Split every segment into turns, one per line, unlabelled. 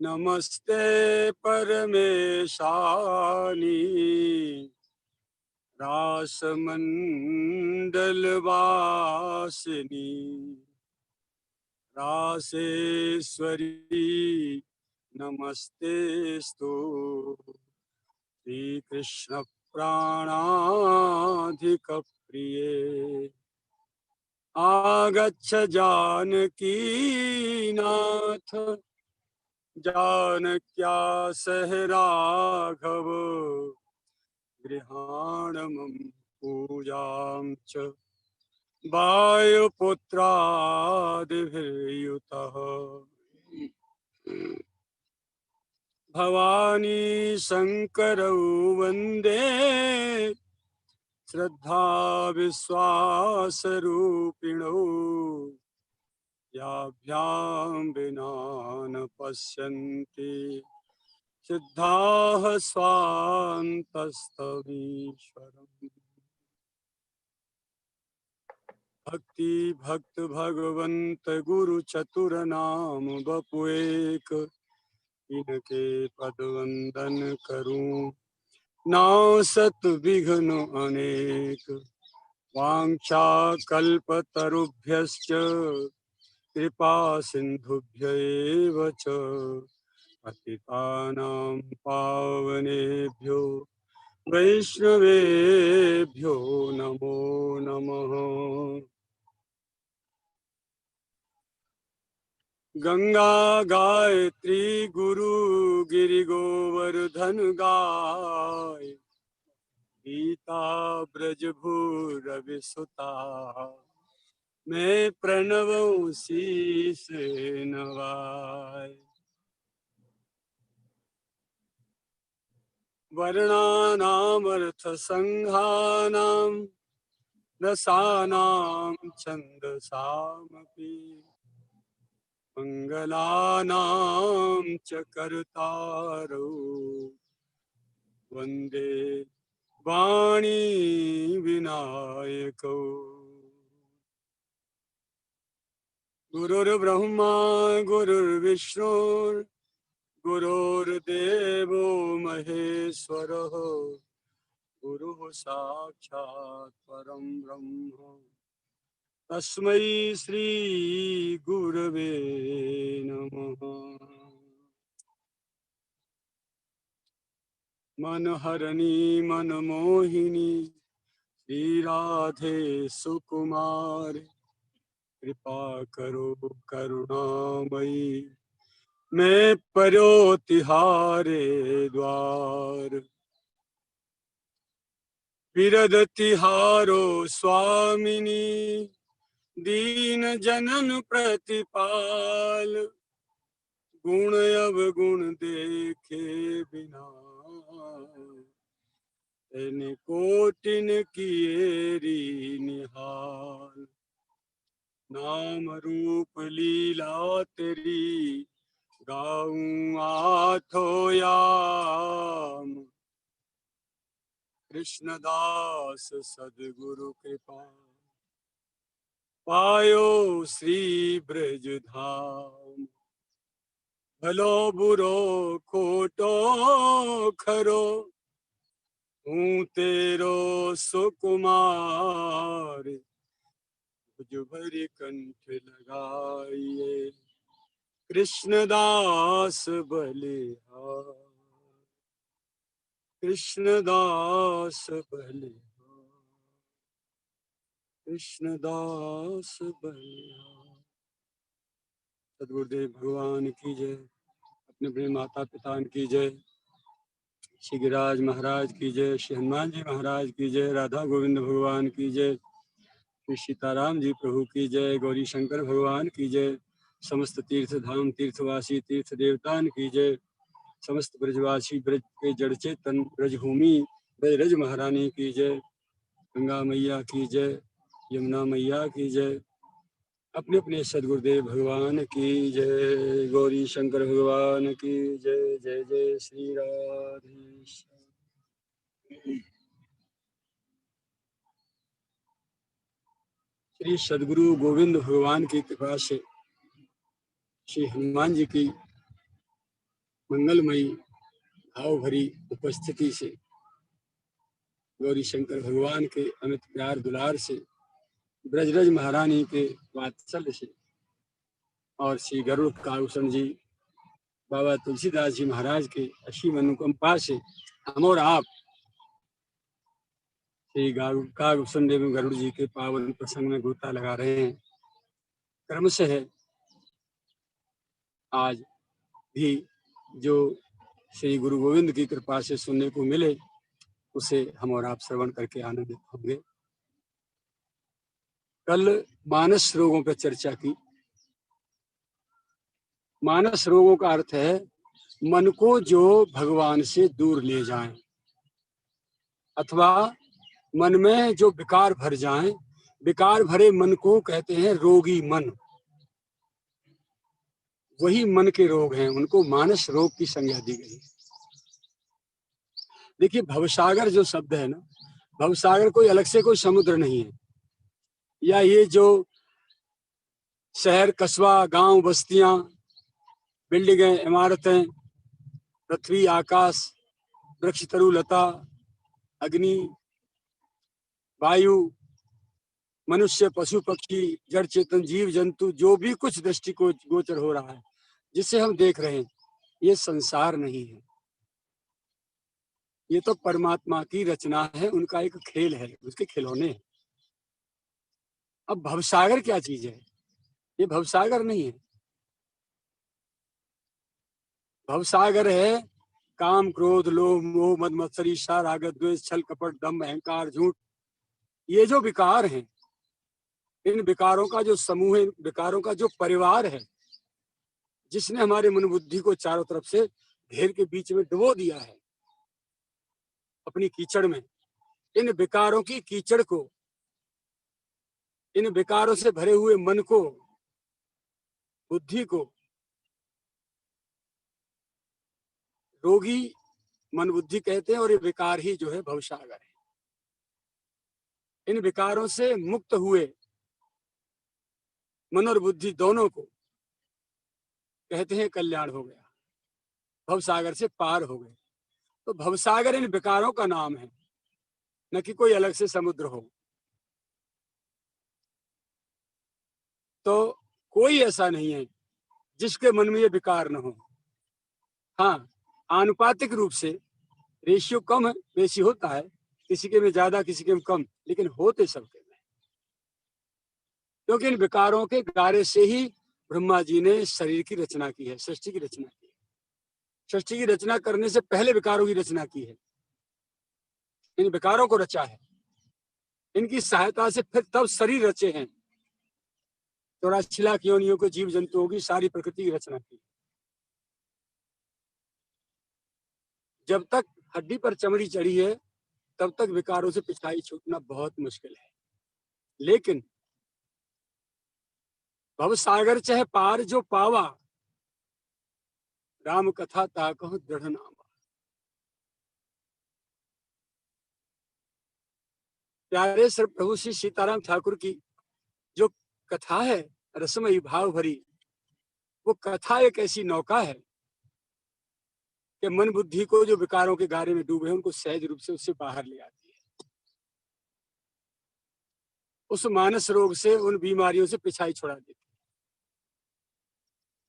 नमस्ते परमेशानी रासमंडलवासिनी रासेश्वरी नमस्तेस्तु श्री कृष्ण प्राणाधिक प्रिये आगच्छ जानकी नाथ जानक्या सह राघव गृहाण मम पूजां च वायुपुत्रादिभिर्युतः भवानी शंकरौ वंदे श्रद्धा विश्वासरूपिणौ याभ्यां विना न पश्यन्ति सिद्धाः स्वान्तस्तमीश्वरम् भक्ति भक्त भगवंत गुरु चतुर नाम बपु एक इनके पद वंदन करूं नाव सत विघ्न अनेक वांछा कल्पतरुभ्यश्च कृपा सिंधुभ्यैव च पतितानां पावनेभ्यो वैष्णवेभ्यो नमो नमः। गंगा गायत्री गुरु गिरि गोवर्धन गाय गीता ब्रज भूरवि सुता मैं प्रणवं शीस नवाय। वर्णानामर्थ संघानां रसानां छन्दसामपि मंगलानां च कर्तारौ वन्दे वाणी विनायकौ। गुरुर्ब्रह्मा गुरुर्विष्णु गुरुर्देवो महेश्वरः गुरुः साक्षात् परं ब्रह्म तस्मै श्री गुरवे नमः। मनहरणी मनमोहिनी श्री राधे सुकुमार कृपा करो करुणामयी मैं पर्यो तिहारे द्वार। विरद तिहारो स्वामिनी दीन जनन प्रतिपाल गुण अवगुण देखे बिना तेने कोटिन किएरी निहाल। नाम रूप लीला तेरी गाऊं आठो याम कृष्णदास सदगुरु कृपा पायो श्री ब्रज धाम। भलो बुरो खोटो खरो हूँ तेरो सुकुमार भुज भरी कंठ लगाइए कृष्णदास बलिहार। कृष्णदास बलिहार कृष्णदास बलिहार। सदगुरुदेव भगवान की जय। अपने अपने माता पिता की जय। श्री गिरिराज महाराज की जय। श्री हनुमान जी महाराज की जय। राधा गोविंद भगवान की जय। श्री सीताराम जी प्रभु की जय। गौरी शंकर भगवान की जय। समस्त तीर्थ धाम तीर्थवासी तीर्थ देवतान की जय। समस्त ब्रजवासी ब्रज के जड़ चेतन ब्रजभूमि ब्रज महारानी की जय। गंगा मैया की जय। यमुना मैया की जय। अपने अपने सदगुरुदेव भगवान की जय। गौरी शंकर भगवान की जय। जय जय श्री राधे। श्री सदगुरु गोविंद भगवान की कृपा से श्री हनुमान जी की मंगलमयी भाव भरी उपस्थिति से, गौरी शंकर भगवान के अमित प्यार दुलार से, ब्रजरज महारानी के वात्सल्य से और श्री गरुड़ कागभूषण जी बाबा तुलसीदास जी महाराज के असीम अनुकंपा से हम और आप श्री कागभूषण देव गरुड़ जी के पावन प्रसंग में गोता लगा रहे हैं। क्रम से है आज भी जो श्री गुरु गोविंद की कृपा से सुनने को मिले उसे हम और आप श्रवण करके आनंदित होंगे। कल मानस रोगों पर चर्चा की। मानस रोगों का अर्थ है मन को जो भगवान से दूर ले जाएं अथवा मन में जो विकार भर जाएं। विकार भरे मन को कहते हैं रोगी मन। वही मन के रोग हैं, उनको मानस रोग की संज्ञा दी गई। देखिए, भवसागर जो शब्द है ना, भवसागर कोई अलग से कोई समुद्र नहीं है, या ये जो शहर कस्बा गांव बस्तियां बिल्डिंगें इमारतें पृथ्वी आकाश वृक्ष तरु लता अग्नि वायु मनुष्य पशु पक्षी जड़ चेतन जीव जंतु जो भी कुछ दृष्टि को गोचर हो रहा है जिसे हम देख रहे हैं, ये संसार नहीं है, ये तो परमात्मा की रचना है, उनका एक खेल है, उसके खिलौने हैं। अब भवसागर क्या चीज है? ये भवसागर नहीं है। भवसागर है काम क्रोध लोभ मोह मद मत्सर ईर्ष्या राग द्वेष छल कपट दम्भ अहंकार झूठ। ये जो विकार हैं, इन विकारों का जो समूह है, इन विकारों का जो परिवार है, जिसने हमारे मन बुद्धि को चारों तरफ से घेर के बीच में डुबो दिया है अपनी कीचड़ में। इन विकारों की कीचड़ को, इन विकारों से भरे हुए मन को, बुद्धि को रोगी मन बुद्धि कहते हैं, और ये विकार ही जो है भवसागर है। इन विकारों से मुक्त हुए मन और बुद्धि दोनों को कहते हैं कल्याण हो गया, भवसागर से पार हो गए। तो भवसागर इन विकारों का नाम है, न कि कोई अलग से समुद्र हो। तो कोई ऐसा नहीं है जिसके मन में ये विकार न हो। हाँ, आनुपातिक रूप से रेशियो कम बेसी होता है, किसी के में ज्यादा किसी के में कम, लेकिन होते सबके में। क्योंकि इन विकारों के गारे से ही ब्रह्मा जी ने शरीर की रचना की है, सृष्टि की रचना की है। सृष्टि की रचना करने से पहले विकारों की रचना की है, इन विकारों को रचा है, इनकी सहायता से फिर तब शरीर रचे हैं। 84 लाख योनियों को जीव जंतुओं की सारी प्रकृति की रचना की। जब तक हड्डी पर चमड़ी चढ़ी है तब तक विकारों से पिछाई छूटना बहुत मुश्किल है। लेकिन भवसागर चाहे पार जो पावा, राम कथा ताकहु दृढ़ नामा। प्यारे सर प्रभु श्री सीताराम ठाकुर की जो कथा है रसमयी भाव भरी, वो कथा एक ऐसी नौका है कि मन बुद्धि को जो विकारों के गारे में डूबे हैं उनको सहज रूप से उससे बाहर ले आती है, उस मानस रोग से, उन बीमारियों से पिछाई छुड़ा देती है,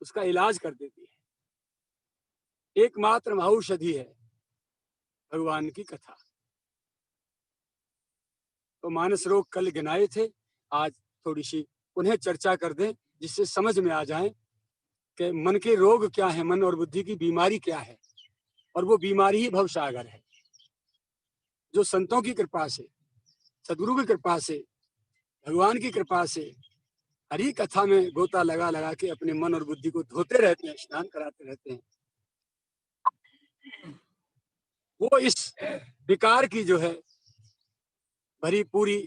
उसका इलाज कर देती है। एकमात्र औषधि है भगवान की कथा। तो मानस रोग कल गिनाए थे, आज थोड़ी सी उन्हें चर्चा कर दें जिससे समझ में आ जाए कि मन के रोग क्या है, मन और बुद्धि की बीमारी क्या है। और वो बीमारी ही भवसागर है, जो संतों की कृपा से, सदगुरु की कृपा से, भगवान की कृपा से हरी कथा में गोता लगा लगा के अपने मन और बुद्धि को धोते रहते हैं, स्नान कराते रहते हैं। वो इस विकार की जो है भरी पूरी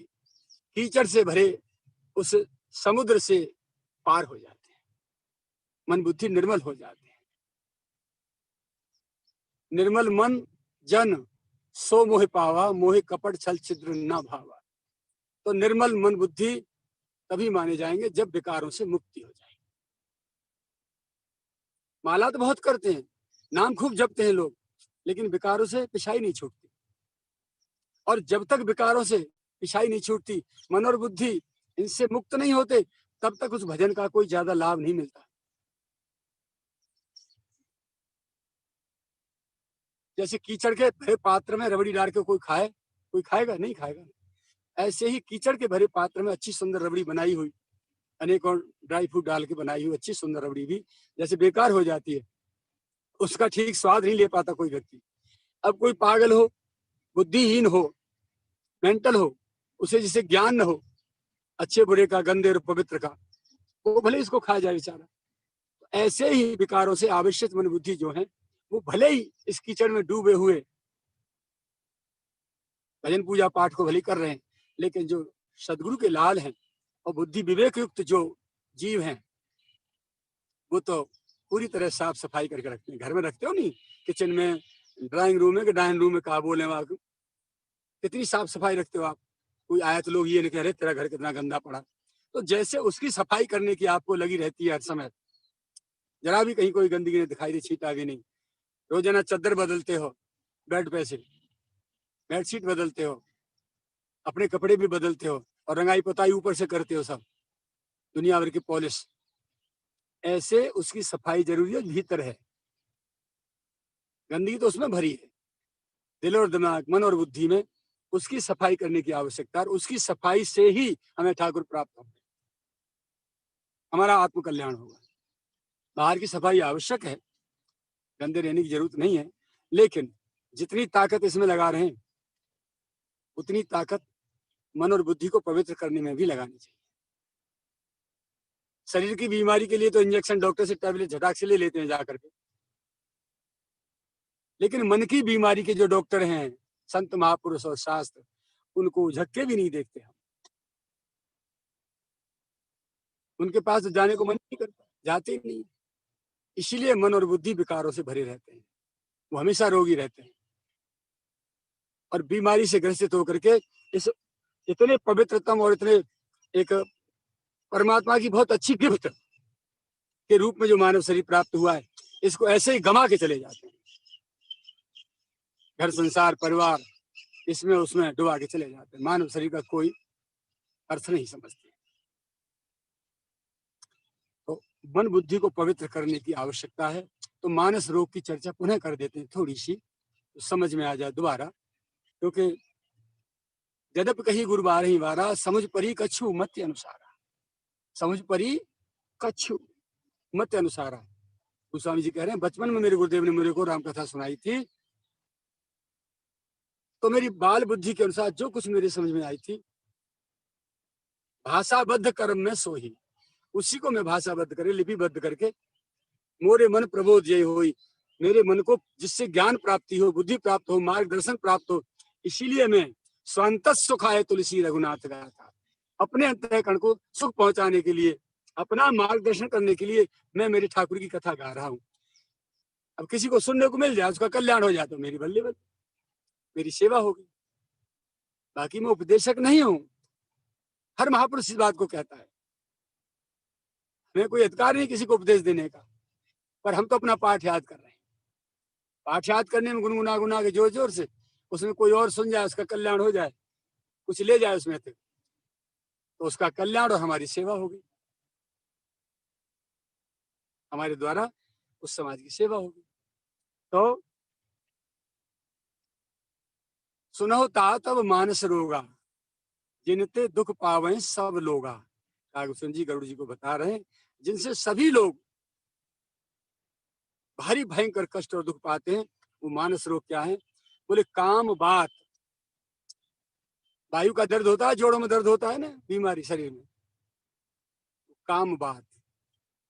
कीचड़ से भरे उस समुद्र से पार हो जाते हैं, मन बुद्धि निर्मल हो जाते हैं। निर्मल मन जन सो मोह पावा, मोह कपट छल छिद्र न भावा। तो निर्मल मन बुद्धि तभी माने जाएंगे जब विकारों से मुक्ति हो जाए। माला तो बहुत करते हैं, नाम खूब जपते हैं लोग, लेकिन विकारों से पिछाई नहीं छूटती। और जब तक विकारों से पिछाई नहीं छूटती, मन और बुद्धि इनसे मुक्त नहीं होते, तब तक उस भजन का कोई ज्यादा लाभ नहीं मिलता। जैसे कीचड़ के भरे पात्र में रबड़ी डाल के कोई खाएगा? नहीं खाएगा। ऐसे ही कीचड़ के भरे पात्र में अच्छी सुंदर रबड़ी बनाई हुई, अनेकों ड्राई फ्रूट डाल के बनाई हुई अच्छी सुंदर रबड़ी भी जैसे बेकार हो जाती है, उसका ठीक स्वाद नहीं ले पाता कोई व्यक्ति। अब कोई पागल हो, बुद्धिहीन हो, मेंटल हो, उसे जिसे ज्ञान न हो अच्छे बुरे का, गंदे और पवित्र का, वो भले इसको खा जाए बेचारा। ऐसे ही विकारों से आवश्यक मन बुद्धि जो है, वो भले ही इस कीचड़ में डूबे हुए भजन पूजा पाठ को भले कर रहे हैं, लेकिन जो सदगुरु के लाल हैं और बुद्धि विवेक युक्त जो जीव हैं, वो तो पूरी तरह साफ सफाई करके रखते हैं। घर में रखते हो नहीं, किचन में, ड्राइंग रूम में कि डाइनिंग रूम में कहा बोले वहां, कितनी साफ सफाई रखते हो आप। कोई आया तो लोग ये नहीं कह रहे तेरा घर कितना गंदा पड़ा। तो जैसे उसकी सफाई करने की आपको लगी रहती है हर समय, जरा भी कहीं कोई गंदगी नहीं दिखाई दे, छींट आगे नहीं, रोजाना चादर बदलते हो, बेड पे से बेडशीट बदलते हो, अपने कपड़े भी बदलते हो, और रंगाई पुताई ऊपर से करते हो सब, दुनिया भर की पॉलिश, ऐसे उसकी सफाई जरूरी है। भीतर है गंदगी तो उसमें भरी है, दिल और दिमाग, मन और बुद्धि में उसकी सफाई करने की आवश्यकता है। उसकी सफाई से ही हमें ठाकुर प्राप्त होंगे, हमारा आत्म कल्याण होगा। बाहर की सफाई आवश्यक है, गंदे रहने की जरूरत नहीं है, लेकिन जितनी ताकत इसमें लगा रहे हैं उतनी ताकत मन और बुद्धि को पवित्र करने में भी लगानी चाहिए। शरीर की बीमारी के लिए तो इंजेक्शन डॉक्टर से टैबलेट झटाक से ले लेते हैं जाकर के, लेकिन मन की बीमारी के जो डॉक्टर हैं, संत महापुरुष और शास्त्र, उनको झक्के भी नहीं देखते हम, उनके पास जाने को मन नहीं करता, जाते ही नहीं। इसीलिए मन और बुद्धि विकारों से भरे रहते हैं, वो हमेशा रोगी रहते हैं और बीमारी से ग्रसित होकर के इस इतने पवित्रतम और इतने एक परमात्मा की बहुत अच्छी गिफ्ट के रूप में जो मानव शरीर प्राप्त हुआ है, इसको ऐसे ही गमा के चले जाते हैं। घर संसार परिवार इसमें उसमें डुबा के चले जाते हैं, मानव शरीर का कोई अर्थ नहीं समझते। तो मन बुद्धि को पवित्र करने की आवश्यकता है। तो मानस रोग की चर्चा पुनः कर देते हैं थोड़ी सी, तो समझ में आ जाए दोबारा, क्योंकि जदप कही गुरु बारही वारा, समझ परी कछु मत अनुसारा, समझ परी कछु मत अनुसारा। गोस्वामी जी कह रहे हैं बचपन में मेरे गुरुदेव ने मेरे को राम कथा सुनाई थी, तो मेरी बाल बुद्धि के अनुसार जो कुछ मेरे समझ में आई थी, भाषाबद्ध कर्म में सोही, उसी को मैं भाषाबद्ध करके लिपिबद्ध करके मोरे मन प्रबोध जय होई, मेरे मन को जिससे ज्ञान प्राप्ति हो, बुद्धि प्राप्त हो, मार्गदर्शन प्राप्त हो, इसीलिए मैं स्वांत सुखाय तुलसी रघुनाथ गाथा, अपने अंतःकरण को सुख पहुंचाने के लिए, अपना मार्गदर्शन करने के लिए मैं मेरे ठाकुर की कथा गा रहा हूँ। अब किसी को सुनने को मिल जाए, उसका कल्याण हो जाए, तो मेरी बल्ले बल्ले, मेरी सेवा होगी। बाकी मैं उपदेशक नहीं हूं, हर महापुरुष इस बात को कहता है, हमें कोई अधिकार नहीं किसी को उपदेश देने का, पर हम तो अपना पाठ याद कर रहे हैं। पाठ याद करने में गुनगुना गुना के जोर जोर से, उसमें कोई और सुन जाए, उसका कल्याण हो जाए, कुछ ले जाए उसमें तक, तो उसका कल्याण और हमारी सेवा होगी, हमारे द्वारा उस समाज की सेवा होगी। तो सुनो ता तब मानस रोगा, जिनते दुख पावे सब लोगा। कागभूषण जी गरुड़ जी को बता रहे हैं, जिनसे सभी लोग भारी भयंकर कष्ट और दुख पाते हैं, वो मानस रोग क्या है? बोले काम बात, वायु का दर्द होता है, जोड़ों में दर्द होता है ना, बीमारी शरीर में, काम बात,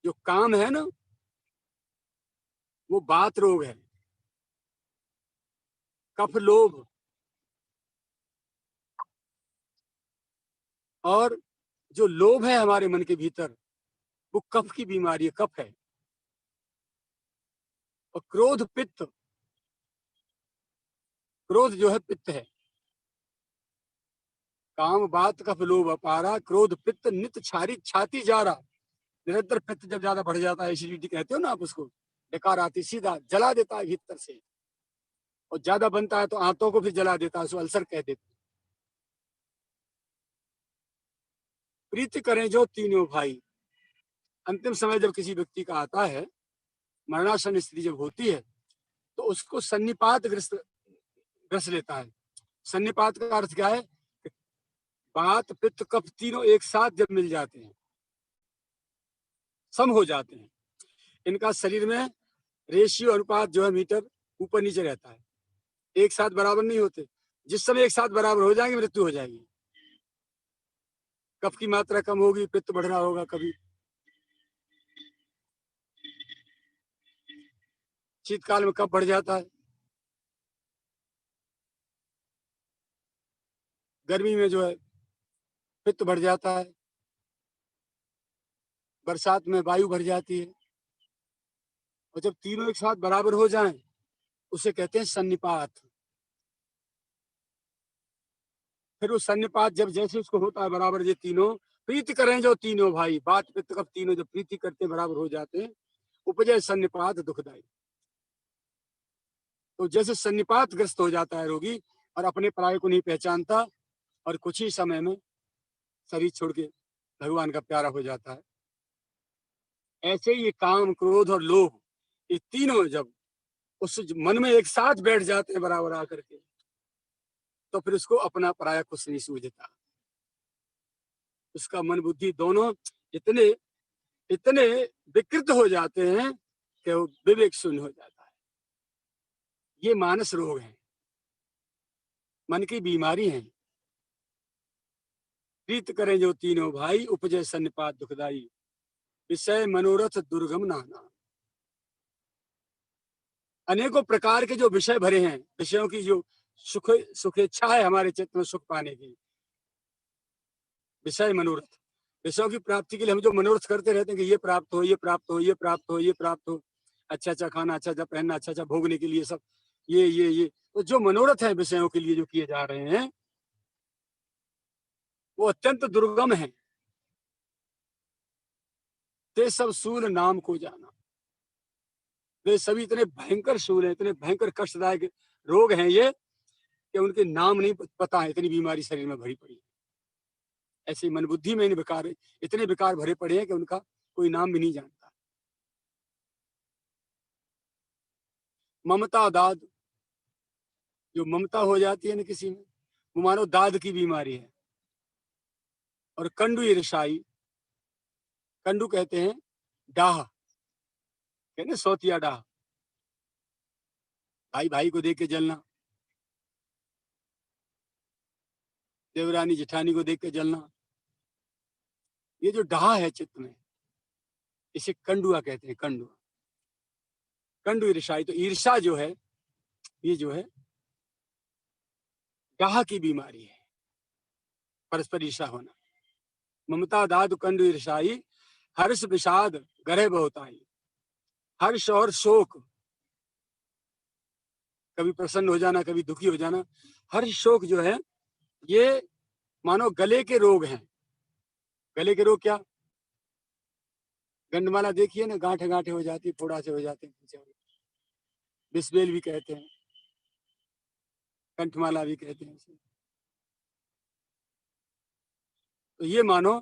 जो काम है ना, वो बात रोग है। कफ लोभ, और जो लोभ है हमारे मन के भीतर, वो कफ की बीमारी है, कफ है। और क्रोध पित्त, क्रोध जो है पित्त है। काम बात कफ लोभ अपारा, क्रोध पित्त नित छारी छाती जा रहा, निरंतर पित्त जब ज्यादा बढ़ जाता है, एसिडिटी कहते हो ना आप उसको, डकार आती सीधा जला देता है भीतर से, और ज्यादा बनता है तो आंतों को फिर जला देता है, उसको अल्सर कह देते। प्रीति करें जो तीनों भाई, अंतिम समय जब किसी व्यक्ति का आता है, मरणासन स्थिति जब होती है, तो उसको सन्निपात ग्रस्त ग्रस लेता है। सन्निपात का अर्थ क्या है? वात पित्त कफ तीनों एक साथ जब मिल जाते हैं, सम हो जाते हैं, इनका शरीर में रेशियो अनुपात जो है मीटर ऊपर नीचे रहता है, एक साथ बराबर नहीं होते। जिस समय एक साथ बराबर हो जाएंगे मृत्यु हो जाएगी। कफ की मात्रा कम होगी, पित्त बढ़ रहा होगा, कभी शीतकाल में कफ बढ़ जाता है, गर्मी में जो है पित्त बढ़ जाता है, बरसात में वायु भर जाती है। और जब तीनों एक साथ बराबर हो जाएं, उसे कहते हैं सन्निपात। फिर वो सन्निपात जब जैसे उसको होता है बराबर, ये तीनों प्रीति करें जो तीनों भाई, बात पित्त कफ तीनों जब प्रीति करते बराबर हो जाते हैं, उपजय सन्निपात दुखदाई। तो जैसे सन्निपात ग्रस्त हो जाता है रोगी और अपने पराये को नहीं पहचानता, और कुछ ही समय में शरीर छोड़ के भगवान का प्यारा हो जाता है, ऐसे ही ये काम क्रोध और लोभ, ये तीनों जब उस मन में एक साथ बैठ जाते हैं बराबर आकर के, तो फिर उसको अपना पराया कुछ नहीं सूझता। उसका मन बुद्धि दोनों इतने इतने विकृत हो जाते हैं कि वो विवेक शून्य हो जाता है। ये मानस रोग है, मन की बीमारी है। प्रीत करें जो तीनों भाई, उपजे सन्निपात दुखदाई, विषय मनोरथ दुर्गम नाना। अनेकों प्रकार के जो विषय भरे हैं, विषयों की जो सुखेच्छा है हमारे चित्त में सुख पाने की, विषय मनोरथ, विषयों की प्राप्ति के लिए हम जो मनोरथ करते रहते हैं कि ये प्राप्त हो, ये प्राप्त हो, ये प्राप्त हो, ये प्राप्त हो, अच्छा अच्छा खाना, अच्छा अच्छा पहनना, अच्छा अच्छा भोगने के लिए सब ये तो जो मनोरथ है विषयों के लिए जो किए जा रहे हैं, वो अत्यंत दुर्गम है। ते सब सूल नाम को जाना, वे सभी इतने भयंकर शूल हैं, इतने भयंकर कष्टदायक रोग हैं ये, कि उनके नाम नहीं पता है, इतनी बीमारी शरीर में भरी पड़ी है। ऐसे मन बुद्धि में विकार, इतने विकार भरे पड़े हैं कि उनका कोई नाम भी नहीं जानता। ममता दाद, जो ममता हो जाती है ना किसी में, वो मानो दाद की बीमारी है। और कंडू ईर्षाई, कंडू कहते हैं डाह, कहते सौतिया डाह, भाई भाई को देख के जलना, देवरानी जेठानी को देख के जलना, ये जो डाह है चित्त में, इसे कंडुआ कहते हैं। कंडुआ, कंडू ईर्षाई, तो ईर्षा जो है, ये जो है डाह की बीमारी है, परस्पर ईर्षा होना। ममता दाद कंडू ईर्षाई, हर्ष विषाद गरह बहुताई। हर्ष और शोक, कभी प्रसन्न हो जाना, कभी दुखी हो जाना। हर्ष शोक जो है, ये मानो गले के रोग हैं। गले के रोग क्या? गंडमाला देखिए ना, गांठे गांठे हो जाती, फोड़ा से हो जाते हैं, बिस्बेल भी कहते हैं, कंठमाला भी कहते हैं उसे। तो ये मानो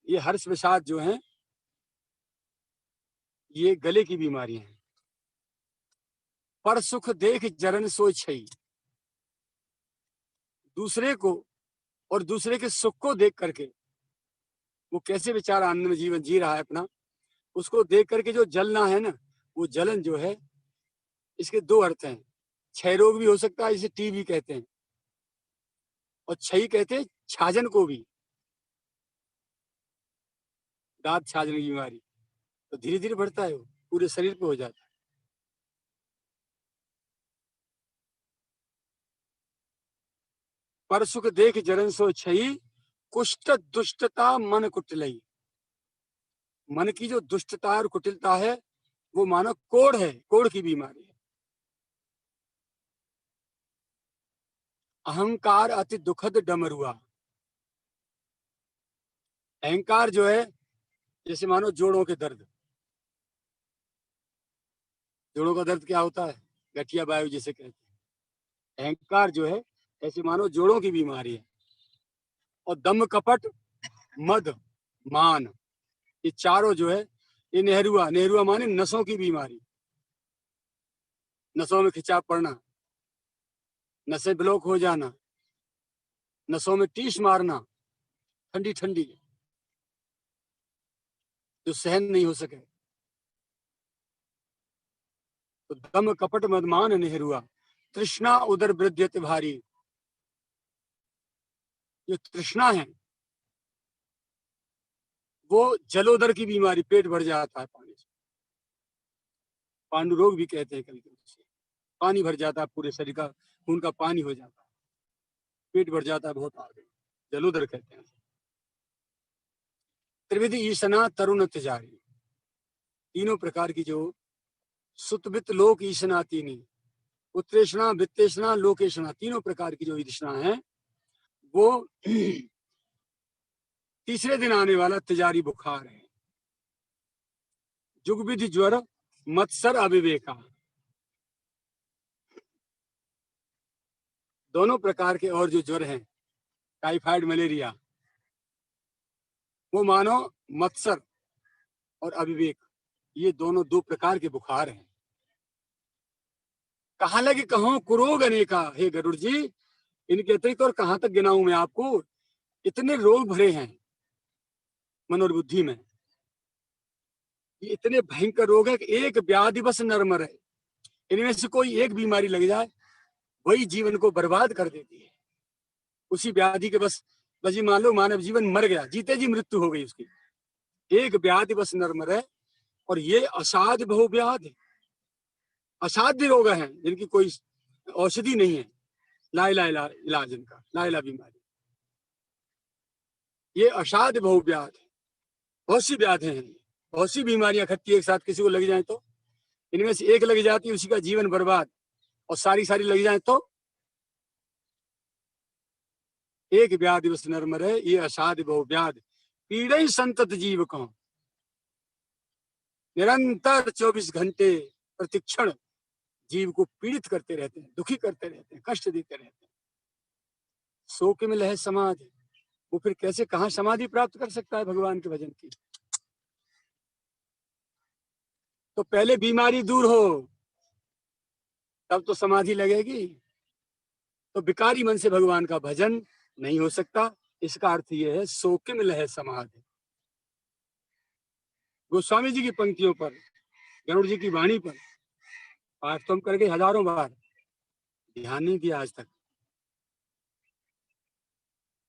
ये हर्ष विषाद जो है, ये गले की बीमारी है। पर सुख देख जरन सोई छई, दूसरे को और दूसरे के सुख को देख करके वो कैसे बेचारा आनंद में जीवन जी रहा है अपना, उसको देख करके जो जलना है ना, वो जलन जो है, इसके दो अर्थ हैं। क्षय रोग भी हो सकता है, इसे टीबी कहते हैं, और क्षयी कहते हैं छाजन को भी, दांत छाजन की बीमारी। तो धीरे धीरे बढ़ता है, वो पूरे शरीर पे हो जाता है। पर सुख देख जरन सो छई, कुष्ठ दुष्टता मन कुटिलई। मन की जो दुष्टता और कुटिलता है, वो मानो कोढ़ है, कोढ़ की बीमारी है। अहंकार अति दुखद डमरुआ, अहंकार जो है जैसे मानो जोड़ों के दर्द, जोड़ों का दर्द क्या होता है? गठिया वायु जिसे कहते हैं। अहंकार जो है ऐसे मानो जोड़ों की बीमारी है। और दम, कपट, मद, मान, ये चारों जो है ये नेहरुआ, नेहरुआ माने नसों की बीमारी, नसों में खिंचाव पड़ना, नसें ब्लॉक हो जाना, नसों में टीस मारना, ठंडी ठंडी, जो सहन नहीं हो सके। तो दम, कपट, मदमान, नेहरुआ, तृष्णा उदर वृद्यत भारी, जो तृष्णा है वो जलोदर की बीमारी, पेट भर जाता है पानी से, पांडु रोग भी कहते हैं कभी कभी, पानी भर जाता है पूरे शरीर का, खून का पानी हो जाता है, पेट भर जाता है बहुत आगे, जलोदर कहते हैं। त्रिविधि ईसना तरुण तिजारी, तीनों प्रकार की जो सुतवित लोक ईसना तीनी, उत्तरेषणा, वित्तेषणा, लोकेषणा, तीनों प्रकार की जो ईर्षणा है वो तीसरे दिन आने वाला तिजारी बुखार है। जुगविधि ज्वर, मत्सर, अविवेका, दोनों प्रकार के और जो ज्वर हैं, टाइफाइड, मलेरिया, वो मानो मत्सर और अविवेक, ये दोनों दो प्रकार के बुखार हैं। कहाँ लगे कहो कुरोग अनेका, हे गरुड़ जी इनके अतिरिक्त और कहां तक गिनाऊं मैं आपको, इतने रोग भरे हैं मन और बुद्धि में, ये इतने भयंकर रोग है कि एक व्याधि बस नरमर है, इनमें से कोई एक बीमारी लग जाए वही जीवन को बर्बाद कर देती है। उसी व्याधि के बस बस ये मान लो मानव जीवन मर गया, जीते जी मृत्यु हो गई उसकी, एक व्याधि बस नरमर है। और ये असाध्य बहुव्याध, असाध्य रोग हैं जिनकी कोई औषधि नहीं है, लाइला इलाज इनका, लाइला बीमारी, ये असाध्य बहुव्याध है। बहुत सी व्याधि हैं, बहुत सी बीमारियां खट्टी एक साथ किसी को लग जाए तो, इनमें से एक लग जाती है उसी का जीवन बर्बाद, और सारी सारी लग जाए तो एक व्याधि बस नरमर है, ये असाध्य बहुव्याध, पीड़े संतत जीव को, निरंतर 24 घंटे प्रतिक्षण जीव को पीड़ित करते रहते हैं, दुखी करते रहते हैं, कष्ट देते रहते हैं। सो के मिल है समाधि, वो फिर कैसे कहाँ समाधि प्राप्त कर सकता है भगवान के भजन की? तो पहले बीमारी दूर हो तब तो समाधि लगेगी। तो विकारी मन से भगवान का भजन नहीं हो सकता। इसका अर्थ यह है सो के मिल है समाधि। गोस्वामी जी की पंक्तियों पर, गरुड़ जी की वाणी पर पाठ तो हम करके हजारों बार, ध्यान नहीं किया आज तक।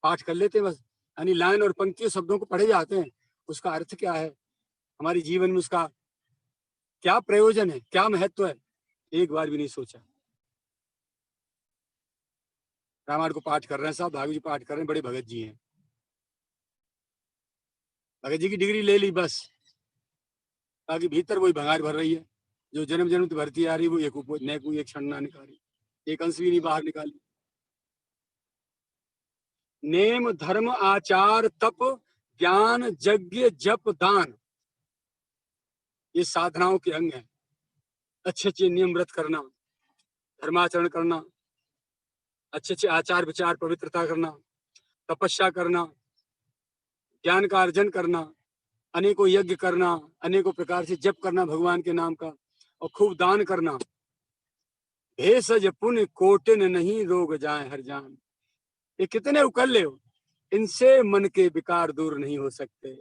पाठ कर लेते बस, यानी लाइन और पंक्तियों शब्दों को पढ़े जाते हैं, उसका अर्थ क्या है, हमारे जीवन में उसका क्या प्रयोजन है, क्या महत्व है, एक बार भी नहीं सोचा। रामायण को पाठ कर रहे हैं साहब, भागवत जी पाठ कर रहे हैं, बड़े भगत जी हैं, भगत जी की डिग्री ले ली बस, बाकी भीतर वही भंगार भर रही है, जो जन्म जन्म भरती आ रही वो एक क्षण ना निकाली, एक अंश भी नहीं बाहर निकाली। नेम, धर्म, आचार, तप, ज्ञान, यज्ञ, जप, दान, ये साधनाओं के अंग हैं। अच्छे अच्छे नियम व्रत करना, धर्माचरण करना, अच्छे अच्छे आचार विचार पवित्रता करना, तपस्या करना, ज्ञान का अर्जन करना, अनेकों यज्ञ करना, अनेकों प्रकार से जप करना भगवान के नाम का, और खूब दान करना। भेषज पुण्य कोटिन नहीं रोग जाए हर जान, ये कितने उकल्ले हो, इनसे मन के विकार दूर नहीं हो सकते।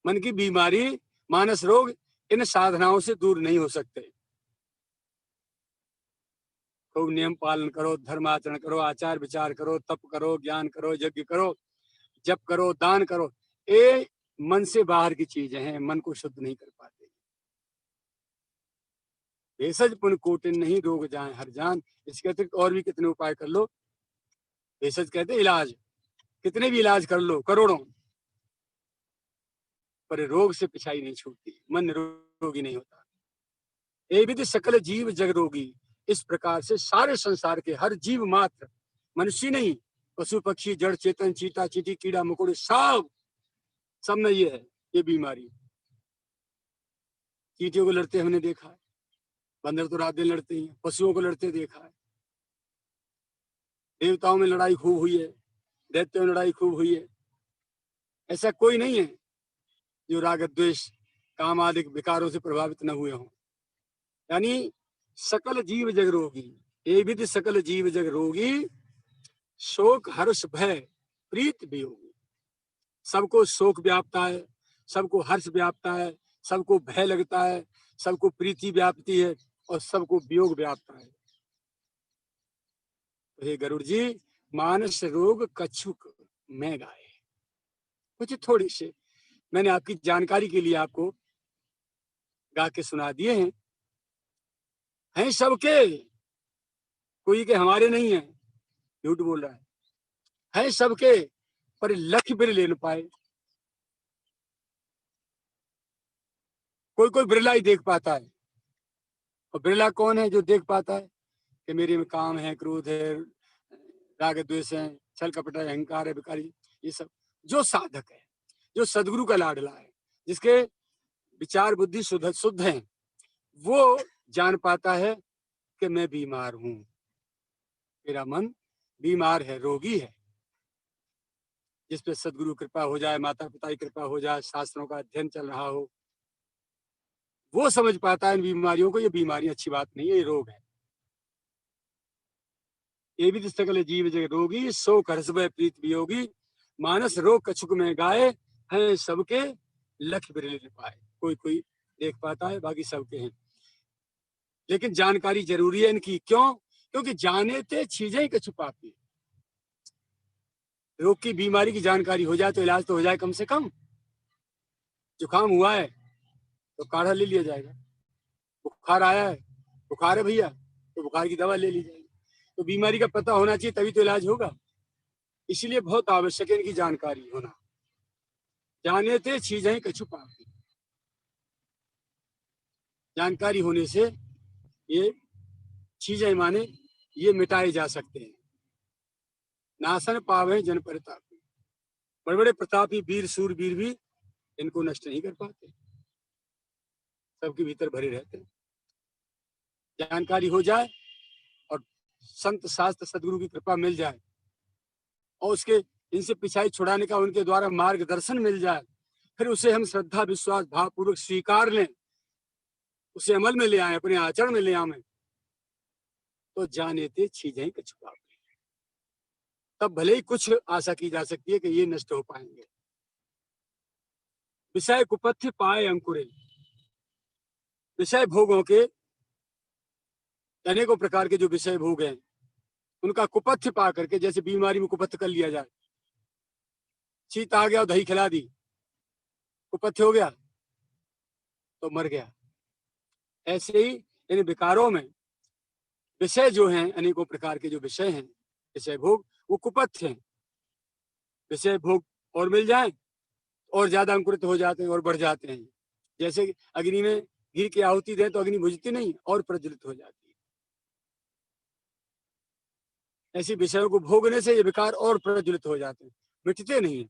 मन की बीमारी, मानस रोग इन साधनाओं से दूर नहीं हो सकते। खूब नियम पालन करो, धर्माचरण करो, आचार विचार करो, तप करो, ज्ञान करो, यज्ञ करो, जप करो, दान करो, ये मन से बाहर की चीजें हैं, मन को शुद्ध नहीं कर पाते। भेषज पुण्य कोटिन नहीं रोग जाए हर जान, इसके अतिरिक्त और भी कितने उपाय कर लो। भेषज कहते इलाज, कितने भी इलाज कर लो, करोड़ों, पर रोग से पिछाई नहीं छूटती, मन निरोगी नहीं होता। ए विधि सकल जीव जग रोगी, इस प्रकार से सारे संसार के हर जीव मात्र, मनुष्य नहीं, पशु पक्षी जड़ चेतन, चीटा चीटी कीड़ा मकोड़े, सब में ये है, ये बीमारी। चींटियों को लड़ते हमने देखा है, बंदर तो रात दिन लड़ते ही हैं, पशुओं को लड़ते देखा है, देवताओं में लड़ाई खूब हुई है, दैत्यों में लड़ाई खूब हुई है। ऐसा कोई नहीं है जो राग द्वेष काम आदि विकारों से प्रभावित न हुए हों। यानी सकल जीव जग रोगी, एविध सकल जीव जग रोगी, शोक हर्ष भय प्रीत वियोगी। सबको शोक व्यापता है, सबको हर्ष व्यापता है, सबको भय लगता है, सबको प्रीति व्यापती है और सबको वियोग व्यापता है। तो हे गरुड़ जी, मानस रोग कछुक मैं गाए। कुछ थोड़ी से मैंने आपकी जानकारी के लिए आपको गा के सुना दिए हैं सबके, कोई के हमारे नहीं है, झूठ बोल रहा है सबके, पर लख बिर ले न पाए। कोई कोई बिरला ही देख पाता है, और बिरला कौन है जो देख पाता है कि मेरे में काम है, क्रोध है, राग द्वेष है, छल कपट है, अहंकार है, विकारी, ये सब जो साधक है, जो सदगुरु का लाडला है, जिसके विचार बुद्धि शुद्ध है, वो जान पाता है कि मैं बीमार हूं, मेरा मन बीमार है, रोगी है। जिस पे सदगुरु कृपा हो जाए, माता पिता की कृपा हो जाए, शास्त्रों का अध्ययन चल रहा हो, वो समझ पाता है इन बीमारियों को, ये बीमारी अच्छी बात नहीं है, ये रोग है। ये भी सकल जीव जग रोगी, शोक हर्ष भय प्रीत वियोगी, मानस रोग कछुक में गाए, हैं सबके लख बिरले न पाए। कोई कोई देख पाता है, बाकी सबके हैं। लेकिन जानकारी जरूरी है इनकी, क्यों? क्योंकि जाने ते चीजें कछु पापी। रोग की बीमारी की जानकारी हो जाए तो इलाज तो हो जाए कम से कम। जुकाम हुआ है तो काढ़ा ले लिया जाएगा, बुखार आया है, बुखार है भैया तो बुखार की दवा ले ली जाएगी। तो बीमारी का पता होना चाहिए, तभी तो इलाज होगा। इसलिए बहुत आवश्यक है इनकी जानकारी होना। जाने थे चीजें कछु पापी, जानकारी होने से ये चीजें माने ये मिटाए जा सकते हैं। नासन पावे जन प्रतापी, बड़े बड़े प्रतापी वीर सूरवीर भी इनको नष्ट नहीं कर पाते, सबके भीतर भरे रहते हैं। जानकारी हो जाए और संत शास्त्र सदगुरु की कृपा मिल जाए और उसके इनसे पिछाई छुड़ाने का उनके द्वारा मार्गदर्शन मिल जाए, फिर उसे हम श्रद्धा विश्वास भावपूर्वक स्वीकार लें, उसे अमल में ले आए, अपने आचरण में ले आए, तो जाने थे चीजें कछु पापी। तब भले ही कुछ आशा की जा सकती है कि ये नष्ट हो पाएंगे। विषय कुपथ्य पाए अंकुरे, विषय भोगों के अनेकों प्रकार के जो विषय भोग हैं उनका कुपथ्य पा करके, जैसे बीमारी में कुपथ्य कर लिया जाए, शीत आ गया और दही खिला दी, कुपथ्य हो गया तो मर गया। ऐसे ही इन विकारों में विषय जो हैं, अनेकों प्रकार के जो विषय हैं, विषय भोग, वो कुपथ्य हैं। विषय भोग और मिल जाए और ज्यादा अंकुरित हो जाते हैं और बढ़ जाते हैं। जैसे अग्नि में घी की आहुति दें तो अग्नि बुझती नहीं और प्रज्वलित हो जाती है, ऐसे विषयों को भोगने से ये विकार और प्रज्वलित हो जाते हैं, मिटते नहीं।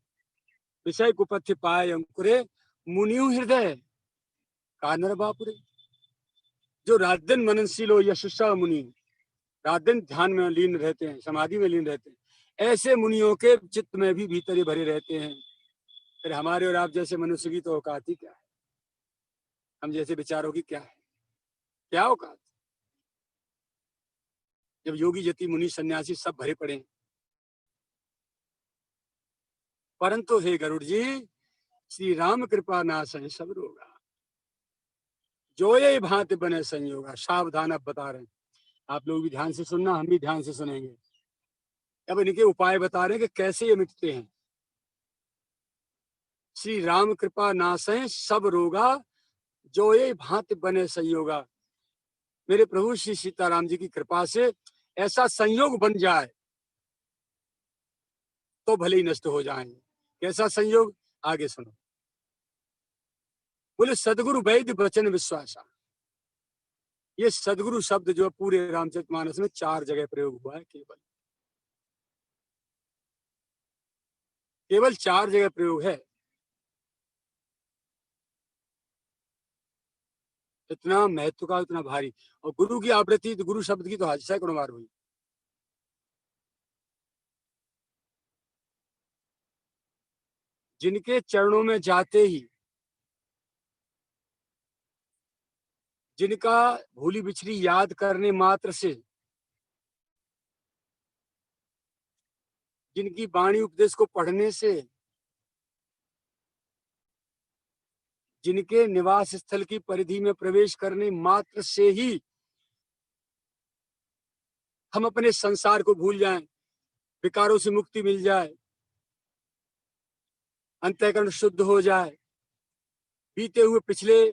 विषय कुपथ्य पाए अंकुरे, मुनियु हृदय कानर बापुरे। जो रात दिन मननशील हो, यशस्वी मुनि, रात दिन ध्यान में लीन रहते हैं, समाधि में लीन रहते हैं, ऐसे मुनियों के चित्त में भी भीतर भरे रहते हैं। फिर हमारे और आप जैसे मनुष्य की तो औकात ही क्या है, हम जैसे विचारों की क्या है, क्या औकात। जब योगी जति मुनि सन्यासी सब भरे पड़े हैं। परंतु हे गरुड़ जी, श्री राम कृपा नासै सब रोगा, जो ये भांति बने संयोगा। सावधान अब बता रहे हैं, आप लोग भी ध्यान से सुनना, हम भी ध्यान से सुनेंगे। अब इनके उपाय बता रहे हैं कि कैसे ये मिटते हैं। श्री राम कृपा नासै सब रोगा, जो ये भांति बने संयोगा। मेरे प्रभु श्री सीताराम जी की कृपा से ऐसा संयोग बन जाए तो भले ही नष्ट हो जाएंगे। कैसा संयोग, आगे सुनो। बोले सदगुरु वैद्य वचन विश्वासा। ये सदगुरु शब्द जो पूरे रामचरितमानस में 4 जगह प्रयोग हुआ है, केवल 4 जगह प्रयोग है। इतना महत्व का, इतना भारी। और गुरु की आवृत्ति, तो गुरु शब्द की तो आज सैकड़ों बार हुई। जिनके चरणों में जाते ही, जिनका भूली बिछड़ी याद करने मात्र से, जिनकी वाणी उपदेश को पढ़ने से, जिनके निवास स्थल की परिधि में प्रवेश करने मात्र से ही हम अपने संसार को भूल जाएं, विकारों से मुक्ति मिल जाए, अंतःकरण शुद्ध हो जाए, बीते हुए पिछले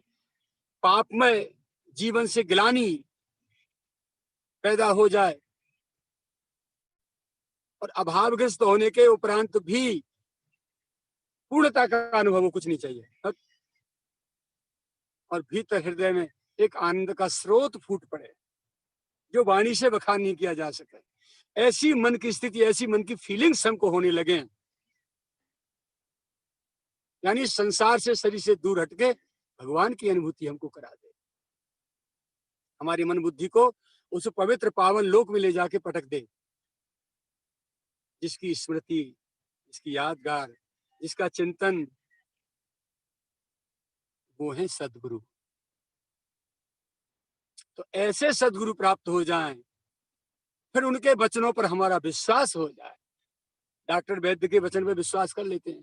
पापमय जीवन से ग्लानि पैदा हो जाए, और अभावग्रस्त होने के उपरांत भी पूर्णता का अनुभव कुछ नहीं चाहिए, और भीतर हृदय में एक आनंद का स्रोत फूट पड़े जो वाणी से बखान नहीं किया जा सके। ऐसी मन की स्थिति, ऐसी मन की फीलिंग्स हमको होने लगे, यानी संसार से, शरीर से दूर हटके भगवान की अनुभूति हमको करा दे, हमारी मन बुद्धि को उस पवित्र पावन लोक में ले जाके पटक दे, जिसकी स्मृति, जिसकी यादगार, जिसका चिंतन, वो है सदगुरु। तो ऐसे सदगुरु प्राप्त हो जाएं, फिर उनके वचनों पर हमारा विश्वास हो जाए। डॉक्टर वैद्य के वचन पे विश्वास कर लेते हैं,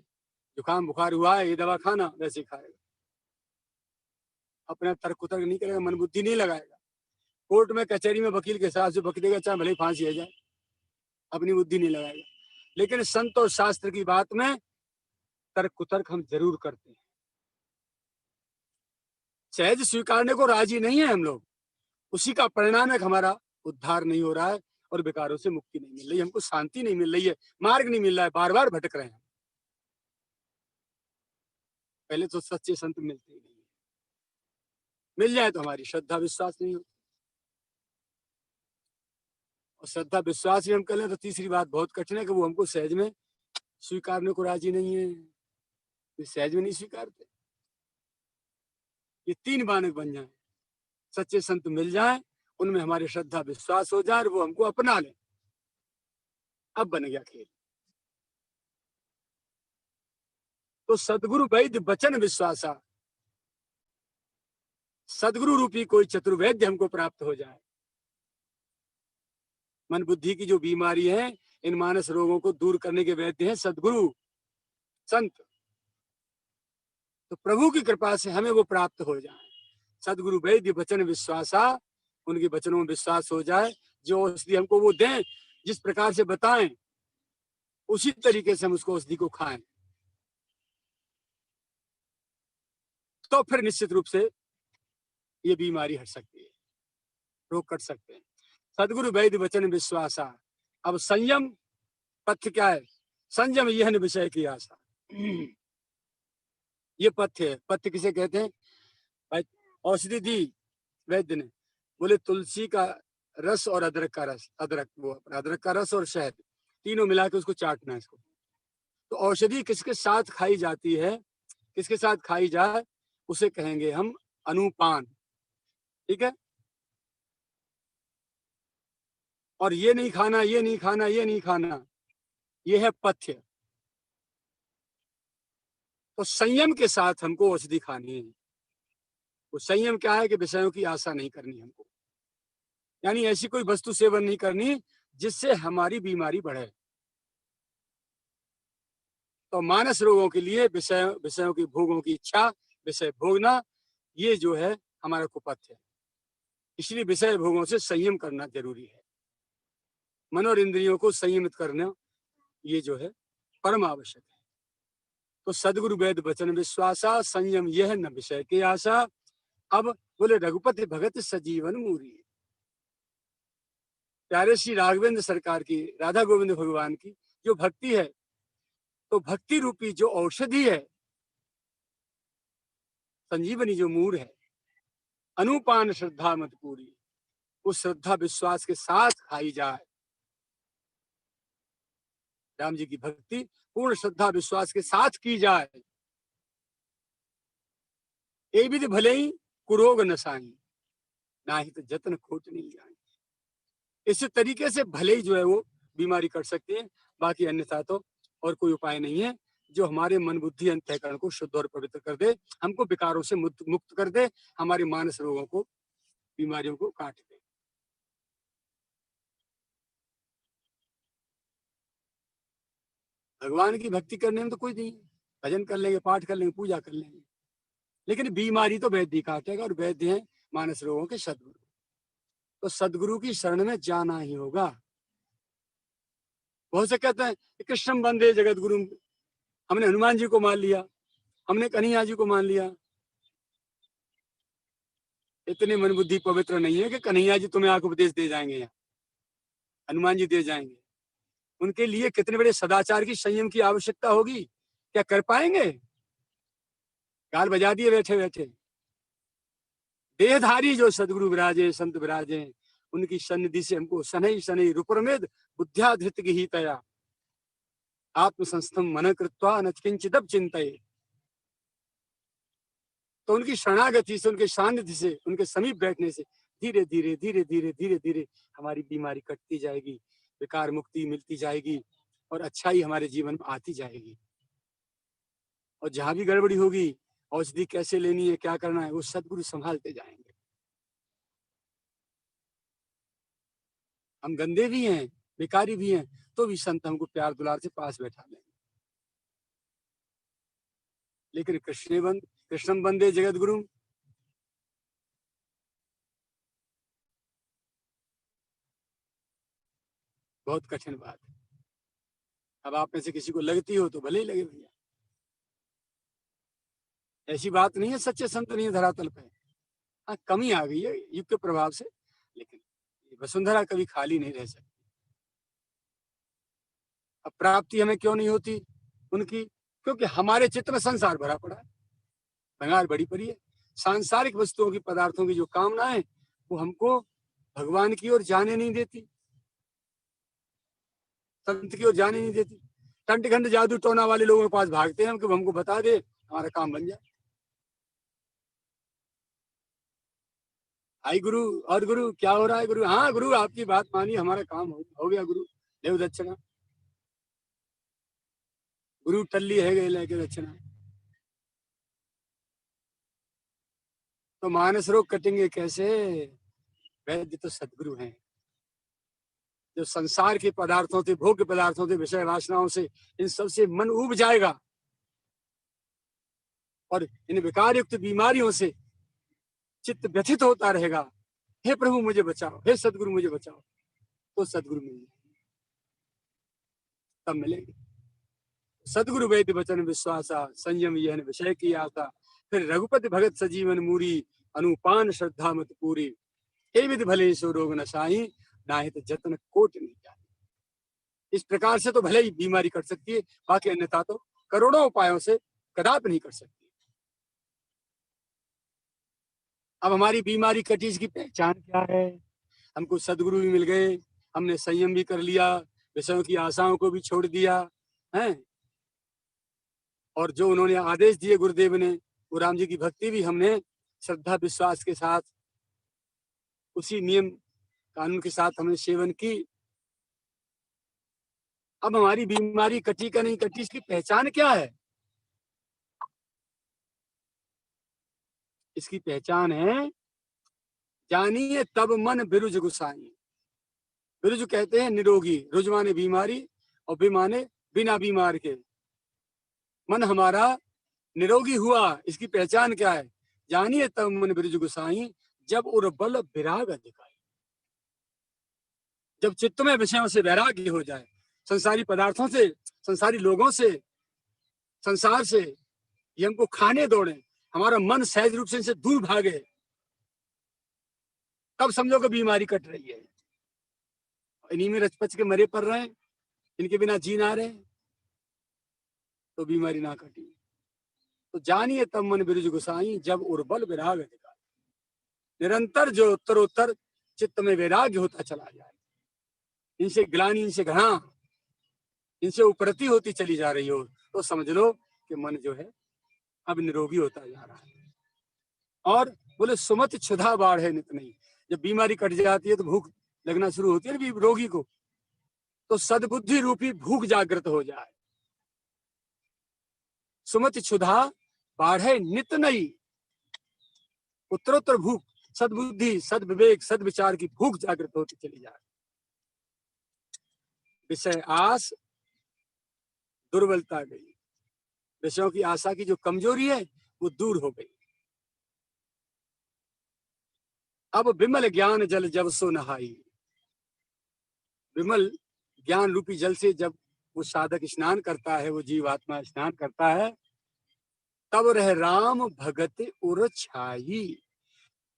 जुकाम बुखार हुआ है, ये दवा खाना, वैसे खाएगा, अपना तर्क उतर्क नहीं करेगा, मन बुद्धि नहीं लगाएगा। कोर्ट में, कचहरी में वकील के साथ जो बकदेगा, चाहे भले फांसी आ जाए, अपनी बुद्धि नहीं लगाएगा। लेकिन संत और शास्त्र की बात में तर्क कुतर्क हम जरूर करते हैं। सहज स्वीकारने को राजी नहीं है हम लोग, उसी का परिणाम है कि हमारा उद्धार नहीं हो रहा है और विकारों से मुक्ति नहीं मिल रही, हमको शांति नहीं मिल रही है, मार्ग नहीं मिल रहा है, बार बार भटक रहे हैं। पहले तो सच्चे संत मिलते ही नहीं, मिल जाए तो हमारी श्रद्धा विश्वास नहीं होती, और श्रद्धा विश्वास भी हम कर लें तो तीसरी बात बहुत कठिन है कि वो हमको सहज में स्वीकारने को राजी नहीं है, वे सहज में नहीं स्वीकारते। ये तीन मानक बन जाए, सच्चे संत मिल जाए, उनमें हमारी श्रद्धा विश्वास हो जाए और वो हमको अपना ले, अब बन गया खेल। तो सदगुरु वैद्य वचन विश्वासा, सदगुरु रूपी कोई चतुर्वैद्य हमको प्राप्त हो जाए। मन बुद्धि की जो बीमारी है, इन मानस रोगों को दूर करने के वैद्य हैं सदगुरु संत। तो प्रभु की कृपा से हमें वो प्राप्त हो जाए। सदगुरु वैद्य वचन विश्वासा, उनके वचनों में विश्वास हो जाए, जो औषधि हमको वो दें, जिस प्रकार से बताएं, उसी तरीके से हम उसको औषधि को खाएं, तो फिर निश्चित रूप से ये बीमारी हट सकती है, रोग कट सकते हैं। सदगुरु वैद्य वचन विश्वासा। अब संयम पथ्य क्या है? संयम यह न विषय की आशा, ये पथ्य है। पथ्य किसे कहते हैं भाई? औषधि दी वैद्य ने, बोले तुलसी का रस और अदरक का रस, अदरक का रस और शहद, तीनों मिला के उसको चाटना है इसको। तो औषधि किसके साथ खाई जाती है, किसके साथ खाई जाए, उसे कहेंगे हम अनुपान, ठीक है। और ये नहीं खाना, ये नहीं खाना, ये नहीं खाना, ये है पथ्य। तो संयम के साथ हमको औषधि खानी है। वो संयम क्या है कि विषयों की आशा नहीं करनी हमको, यानी ऐसी कोई वस्तु सेवन नहीं करनी जिससे हमारी बीमारी बढ़े। तो मानस रोगों के लिए विषयों की, भोगों की इच्छा, विषय भोगना, ये जो है हमारा कुपथ्य है। इसलिए विषय भोगों से संयम करना जरूरी है। मन और इंद्रियों को संयमित करना ये जो है परम आवश्यक है। तो सदगुरु वैद्य वचन विश्वासा, संयम यह न विषय की आशा। अब बोले रघुपति भगत सजीवन मूरी। प्यारे श्री राघवेंद्र सरकार की, राधा गोविंद भगवान की जो भक्ति है, तो भक्ति रूपी जो औषधि है, संजीवनी जो मूर है, अनुपान श्रद्धा मत पूरी, उस श्रद्धा विश्वास के साथ खाई जाए। राम जी की भक्ति पूर्ण श्रद्धा विश्वास के साथ की जाए। एक विधि भले ही कुरोग नसाई, ना ही तो जतन खोट नहीं जाए। इस तरीके से भले ही जो है वो बीमारी कट सकती है, बाकी अन्यथा तो और कोई उपाय नहीं है जो हमारे मन बुद्धि अंतःकरण को शुद्ध और पवित्र कर दे, हमको विकारों से मुक्त कर दे, हमारे मानस रोगों को, बीमारियों को काट दे। भगवान की भक्ति करने में तो कोई नहीं, भजन कर लेंगे, पाठ कर लेंगे, पूजा कर लेंगे, लेकिन बीमारी तो वैद्य ही काटेगा, और वैद्य है मानस रोगों के सदगुरु। तो सदगुरु की शरण में जाना ही होगा। बहुत से कहते हैं कृष्णम वंदे जगत गुरु, हमने हनुमान जी को मान लिया, हमने कन्हैया जी को मान लिया। इतनी मन बुद्धि पवित्र नहीं है कि कन्हैया जी तुम्हें आंख उपदेश दे जाएंगे या हनुमान जी दे जाएंगे। उनके लिए कितने बड़े सदाचार की, संयम की आवश्यकता होगी, क्या कर पाएंगे? गाल बजा दिए बैठे बैठे। देहधारी जो सदगुरु विराजे, संत विराजे, उनकी सन्निधि से हमको शनै शनै रूपरमेद बुद्ध्या धृत ही तया आत्मसंस्थम मन कृत्वा न किंचिदप चिंतये। तो उनकी शरणागति से, उनके सानिध्य से, उनके समीप बैठने से धीरे धीरे धीरे धीरे धीरे धीरे हमारी बीमारी कटती जाएगी, विकार मुक्ति मिलती जाएगी, और अच्छाई हमारे जीवन में आती जाएगी। और जहां भी गड़बड़ी होगी, औषधि कैसे लेनी है, क्या करना है, वो सदगुरु संभालते जाएंगे। हम गंदे भी हैं, बेकारी भी हैं, तो भी संत हमको प्यार दुलार से पास बैठा लेंगे। लेकिन कृष्णम वंदे जगत गुरु, बहुत कठिन बात है। अब आप में से किसी को लगती हो तो भले ही लगे भैया, ऐसी बात नहीं है सच्चे संत नहीं है धरातल पे। हाँ, कमी आ गई है युग के प्रभाव से, लेकिन वसुंधरा कभी खाली नहीं रह सकती। अब प्राप्ति हमें क्यों नहीं होती उनकी? क्योंकि हमारे चित्त में संसार भरा पड़ा है, भंगार बड़ी पड़ी है। सांसारिक वस्तुओं की, पदार्थों की जो कामना है, वो हमको भगवान की ओर जाने नहीं देती, संत की ओर जाने नहीं देती। टंट घंट जादू टोना वाले लोगों के पास भागते हैं कि हमको बता दे, हमारा काम बन जाए। आई गुरु, और गुरु क्या हो रहा है गुरु? हाँ गुरु, आपकी बात मानी, हमारा काम हो गया गुरु, देव दक्षिणा। गुरु टल्ली है गए लेके दक्षिणा। तो मानस रोग कटेंगे कैसे? वैद्य तो सदगुरु हैं, जो संसार के पदार्थों से, भोग्य पदार्थों से, विषय वासनाओं से, इन सब से मन उब जाएगा, और इन विकार युक्त बीमारियों से चित्त व्यथित होता रहेगा। हे प्रभु मुझे बचाओ, हे सदगुरु मुझे बचाओ, तो सदगुरु मिल जाए, तब मिलेंगे। सदगुरु वैद्य वचन विश्वासा, संयम यह विषय की आशा, फिर रघुपति भगत सजीवन मूरी, अनुपान श्रद्धा मत पूरी, हे विधि भले सो रोग नसाई, नाहित जतन कोट नहीं जाए। इस प्रकार से तो भले ही बीमारी कट सकती है, बाकी अन्यथा तो करोड़ों उपायों से कदापि नहीं कर सकती। अब हमारी बीमारी कटी, इसकी पहचान क्या है? हमको सदगुरु भी मिल गए, हमने संयम भी कर लिया, विषयों की आशाओं को भी छोड़ दिया है, और जो उन्होंने आदेश दिए गुरुदेव ने, वो राम जी की भक्ति भी हमने श्रद्धा विश्वास के साथ, उसी नियम कानून के साथ हमने सेवन की। अब हमारी बीमारी कटी का नहीं कटी, इसकी पहचान क्या है? इसकी पहचान है, जानिए तब मन बिरुज गुसाई। बिरुज कहते हैं निरोगी, रुज माने बीमारी, और बिमाने बिना बीमार के। मन हमारा निरोगी हुआ, इसकी पहचान क्या है? जानिए तब मन बिरुज गुसाई, जब उर बल विराग अधिकाई। जब चित्त में विषयों से वैराग्य हो जाए, संसारी पदार्थों से, संसारी लोगों से, संसार से ये हमको खाने दौड़े, हमारा मन सहज रूप से इनसे दूर भागे, तब समझो कि बीमारी कट रही है। इन्हीं में रचपच के मरे पड़ रहे हैं, इनके बिना जी ना रहे, तो बीमारी ना कटी। तो जानिए तब मन बिरुज गुसाई, जब उर्बल विराग अधिकारी। निरंतर जो उत्तरोत्तर चित्त में वैराग्य होता चला जाए, इनसे ग्लानि, इनसे घृणा, इनसे उपरति होती चली जा रही हो, तो समझ लो कि मन जो है अब निरोगी होता जा रहा है। और बोले सुमत क्षुधा बाढ़ है नित नहीं। जब बीमारी कट जाती है तो भूख लगना शुरू होती है ना रोगी को, तो सद्बुद्धि रूपी भूख जागृत हो जाए। सुमत क्षुधा बाढ़े नित नहीं, उत्तरोत्तर भूख, सद्बुद्धि, सद्विवेक, सद्विचार की भूख जागृत होती चली जाए। विषय आस दुर्बलता गई, विषयों की आशा की जो कमजोरी है वो दूर हो गई। अब विमल ज्ञान जल जब सो नहाई, विमल ज्ञान रूपी जल से जब वो साधक स्नान करता है, वो जीवात्मा स्नान करता है, तब रह राम भगत उर छाई।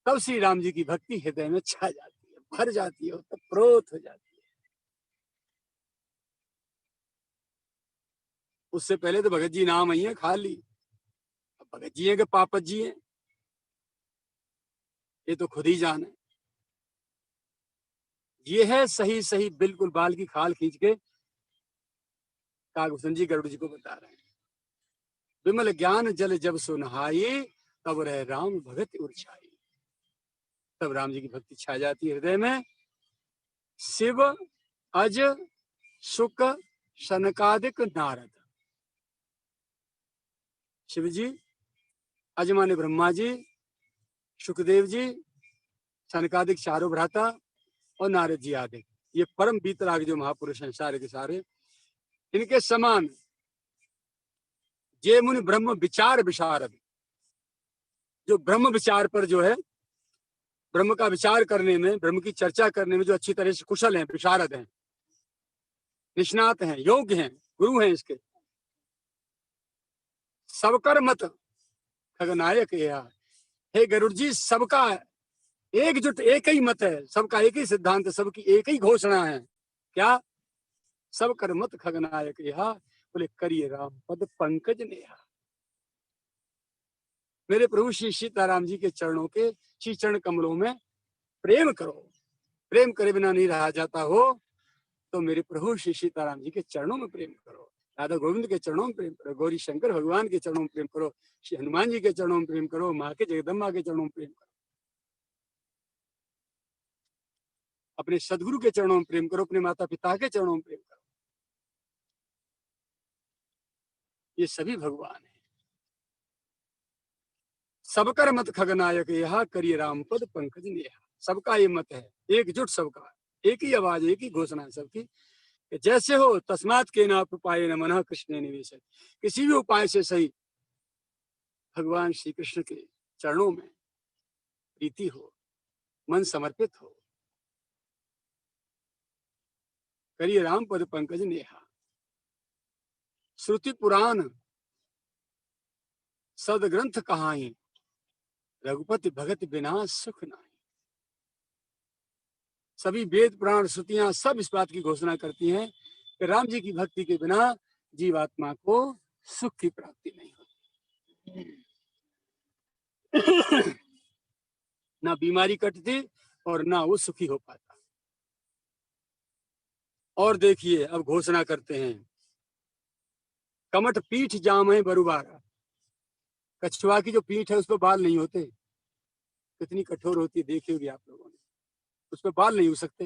तब श्री राम जी की भक्ति हृदय में छा जाती है, भर जाती है, तब प्रोत हो जाती है। उससे पहले तो भगत जी नाम ही है खाली, अब भगत जी है कि पापत जी है ये तो खुद ही जाने। ये है सही सही बिल्कुल बाल की खाल खींच के कागभूषण जी गरुड़ जी को बता रहे हैं। विमल ज्ञान जल जब सो नहाई, तब रह राम भगत उर छाई। तब राम जी की भक्ति छा जाती है हृदय में। शिव अज शुक सनकादिक नारद, शिव जी, अज माने ब्रह्मा जी, सुखदेव जी, सनकादिक चारों भ्राता और नारद जी आदि, ये परम बीतराग जो महापुरुष हैं सारे के सारे, इनके समान जे मुनि ब्रह्म विचार विशारद, जो ब्रह्म विचार पर जो है, ब्रह्म का विचार करने में, ब्रह्म की चर्चा करने में जो अच्छी तरह से कुशल हैं, विशारद हैं, निष्णात हैं, योग्य हैं, गुरु हैं इसके। सबकर मत खगनायक यह, हे गरुड़ जी, सबका एकजुट एक ही मत है, सबका एक ही सिद्धांत, सबकी एक ही घोषणा है। क्या? सबकर मत खगनायक यह, बोले करिए राम पद पंकज नेहा। मेरे प्रभु श्री सीताराम जी के चरणों के श्री चरण कमलों में प्रेम करो। प्रेम करे बिना नहीं रहा जाता हो, तो मेरे प्रभु श्री सीताराम जी के चरणों में प्रेम करो, राधा गोविंद के चरणों में प्रेम करो, गौरी शंकर भगवान के चरणों में प्रेम करो, श्री हनुमान जी के चरणों में प्रेम करो, माँ के जगदम्बा के चरणों में प्रेम करो, अपने सदगुरु के चरणों में प्रेम करो, अपने माता पिता के चरणों में प्रेम करो। ये सभी भगवान है। सबकर मत खगनायक यह, करिए राम पद पंकज नेहा। सबका ये मत है, एकजुट सबका, एक ही आवाज, एक ही घोषणा है सबकी, जैसे हो तस्मात के ना उपाय न मन कृष्ण निवेश। किसी भी उपाय से सही भगवान श्री कृष्ण के चरणों में प्रीति हो, मन समर्पित हो। करिए राम पद पंकज नेहा। श्रुति पुराण सदग्रंथ कहाई, रघुपति भगत बिना सुख नाही। सभी वेद पुराण श्रुतियां सब इस बात की घोषणा करती हैं कि राम जी की भक्ति के बिना जीवात्मा को सुख की प्राप्ति नहीं होती। ना बीमारी कटती और ना वो सुखी हो पाता। और देखिए अब घोषणा करते हैं, कमट पीठ जामे बरुबारा। कछुआ की जो पीठ है उस पर बाल नहीं होते, कितनी कठोर होती है, देखी होगी आप लोगों ने, उस पर बाल नहीं हो सकते।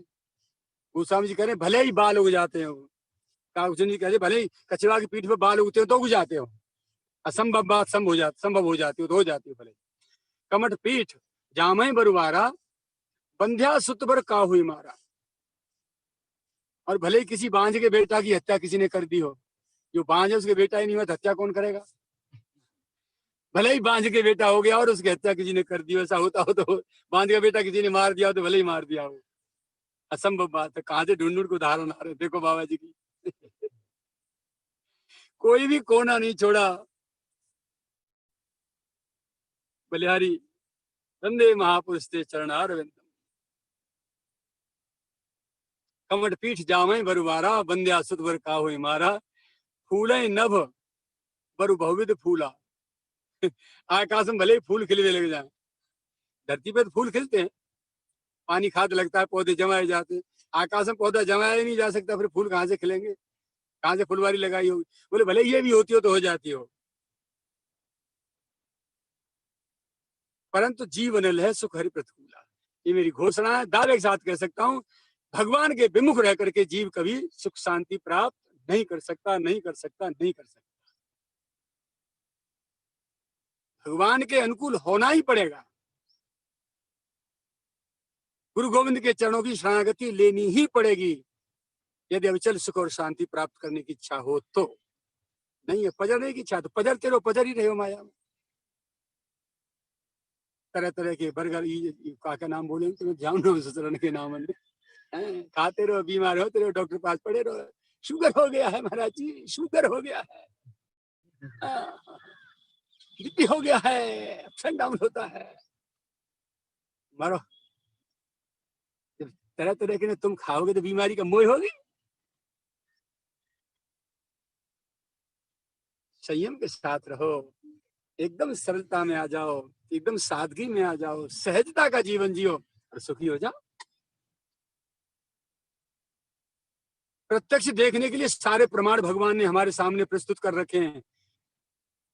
गोस्वामी जी कह रहे भले ही बाल उग जाते हो, कागभूषण जी कह रहे भले ही कछुआ की पीठ पर बाल उगते हो तो उग जाते हो, असंभव बात संभव हो जाती हो तो हो जाती हो भले। कमट पीठ जामे बरुबारा, बंध्या सुत बर का हुई मारा। और भले ही किसी बांझ के बेटा की हत्या किसी ने कर दी हो, जो बांझ है उसके बेटा ही नहीं हुआ तो हत्या कौन करेगा? भले ही बांझ के बेटा हो गया और उसकी हत्या किसी ने कर दी, ऐसा होता हो तो बांझ का बेटा किसी ने मार दिया हो तो भले ही मार दिया हो, असंभव बात है। कहां से ढूंढ ढूंढ को उदाहरण आ रहे, देखो बाबा जी की। कोई भी कोना नहीं छोड़ा। बलिहारी वंदे महापुरुष ते चरणारविंद, कमट पीठ जामे बरुबारा, बंध्या सुत बर का हुई मारा। फूले नभ बरु बहुविध फूला। आकाश में भले ही फूल खिलने लग जाए, धरती पे तो फूल खिलते हैं, पानी खाद लगता है, पौधे जमाए जाते हैं। आकाश में पौधा जमाया ही नहीं जा सकता, फिर फूल कहाँ से खिलेंगे? कहाँ से फुलवारी लगाई होगी? बोले भले ये भी होती हो तो हो जाती हो। परंतु जीवन लह सुख हरि प्रतिकूला। ये मेरी घोषणा है, दावे के साथ कह सकता हूं, भगवान के विमुख रह करके जीव कभी सुख शांति प्राप्त नहीं कर सकता, नहीं कर सकता, नहीं कर सकता। भगवान के अनुकूल होना ही पड़ेगा। गुरु गोविंद के चरणों की शरणागति लेनी ही पड़ेगी यदि अविचल सुख और शांति प्राप्त करने की इच्छा हो तो। नहीं है पजरने की इच्छा तो पजरते रहो, पजर ही रहे हो माया में। तरह तरह के बर्गर का नाम बोले तो जाऊं ना ससुरन के नाम में खाते रहो, बीमार होते रहो, डॉक्टर पास पड़े रहो। शुगर हो गया है महाराज जी, शुगर हो गया है, बीपी हो गया है, अप्स एंड डाउन होता है। मरो। जब तरह तरह के तुम खाओगे तो बीमारी का मोह होगी। संयम के साथ रहो, एकदम सरलता में आ जाओ, एकदम सादगी में आ जाओ, सहजता का जीवन जियो और सुखी हो जाओ। प्रत्यक्ष देखने के लिए सारे प्रमाण भगवान ने हमारे सामने प्रस्तुत कर रखे हैं।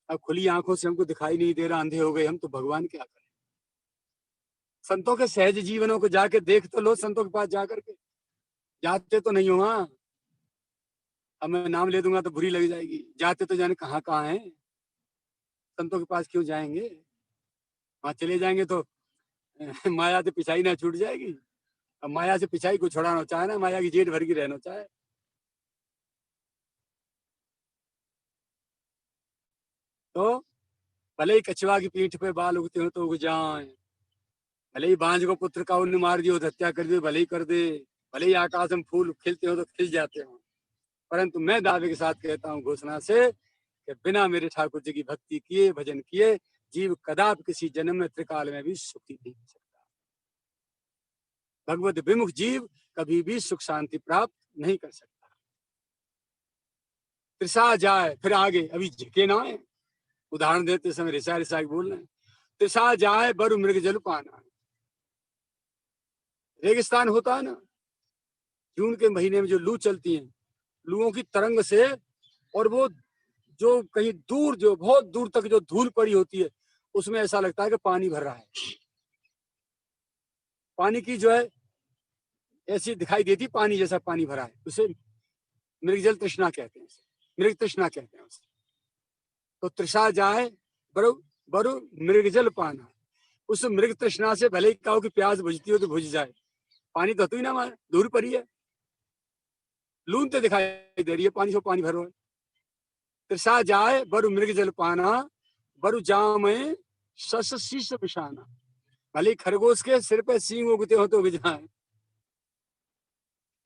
अब खुली आंखों से हमको दिखाई नहीं दे रहा, अंधे हो गए हम, तो भगवान क्या करें। संतों के सहज जीवनों को जाके देख तो लो, संतों के पास जाकर के। जाते तो नहीं हो, हाँ अब मैं नाम ले दूंगा तो बुरी लग जाएगी। जाते तो जाने कहाँ कहाँ है, संतों के पास क्यों जाएंगे। वहां चले जाएंगे तो माया से पिछाई ना छूट जाएगी। अब माया से पिछाई को छुड़ाना चाहे ना, माया की जेठ भर की रहना चाहे। तो भले ही कछुआ की पीठ पे बाल उगते हो तो उग जाए, भले ही बांझ को पुत्र का उन्हें मार दियो, हत्या कर दे, भले ही कर दे, भले ही आकाश में फूल खिलते हो तो खिल जाते हो, परंतु मैं दावे के साथ कहता हूँ घोषणा से कि बिना मेरे ठाकुर जी की भक्ति किए, भजन किए, जीव कदापि किसी जन्म में त्रिकाल में भी सुखी नहीं हो सकता। भगवत विमुख जीव कभी भी सुख शांति प्राप्त नहीं कर सकता। त्रिषा जाए, फिर आगे अभी झिके ना है, उदाहरण देते समय रिसा रिसा बोल रहे हैं। त्रिषा जाए बरु मृग जल पाना। रेगिस्तान होता है ना, जून के महीने में जो लू चलती है, लुओं की तरंग से, और वो जो कहीं दूर, जो बहुत दूर तक जो धूल पड़ी होती है, उसमें ऐसा लगता है कि पानी भर रहा है। पानी की जो है ऐसी दिखाई देती, पानी जैसा पानी भरा है, उसे मृगजल तृष्णा कहते हैं, मृग तृष्णा कहते हैं उसे। तो तृषा जाए बरु बरु मृगजल पाना। उस मृग तृष्णा से भले ही कहो कि प्यास बुझती हो तो बुझ जाए, पानी तो ही ना मार, दूर पर ही है, लून तो दिखाई दे रही है, पानी से पानी भरो है। तृषा जाए बरु मृगजल पाना, बरु जामे सस शीश बिछाना। भले खरगोश के सिर पे सींग उगते हो तो उग जाए।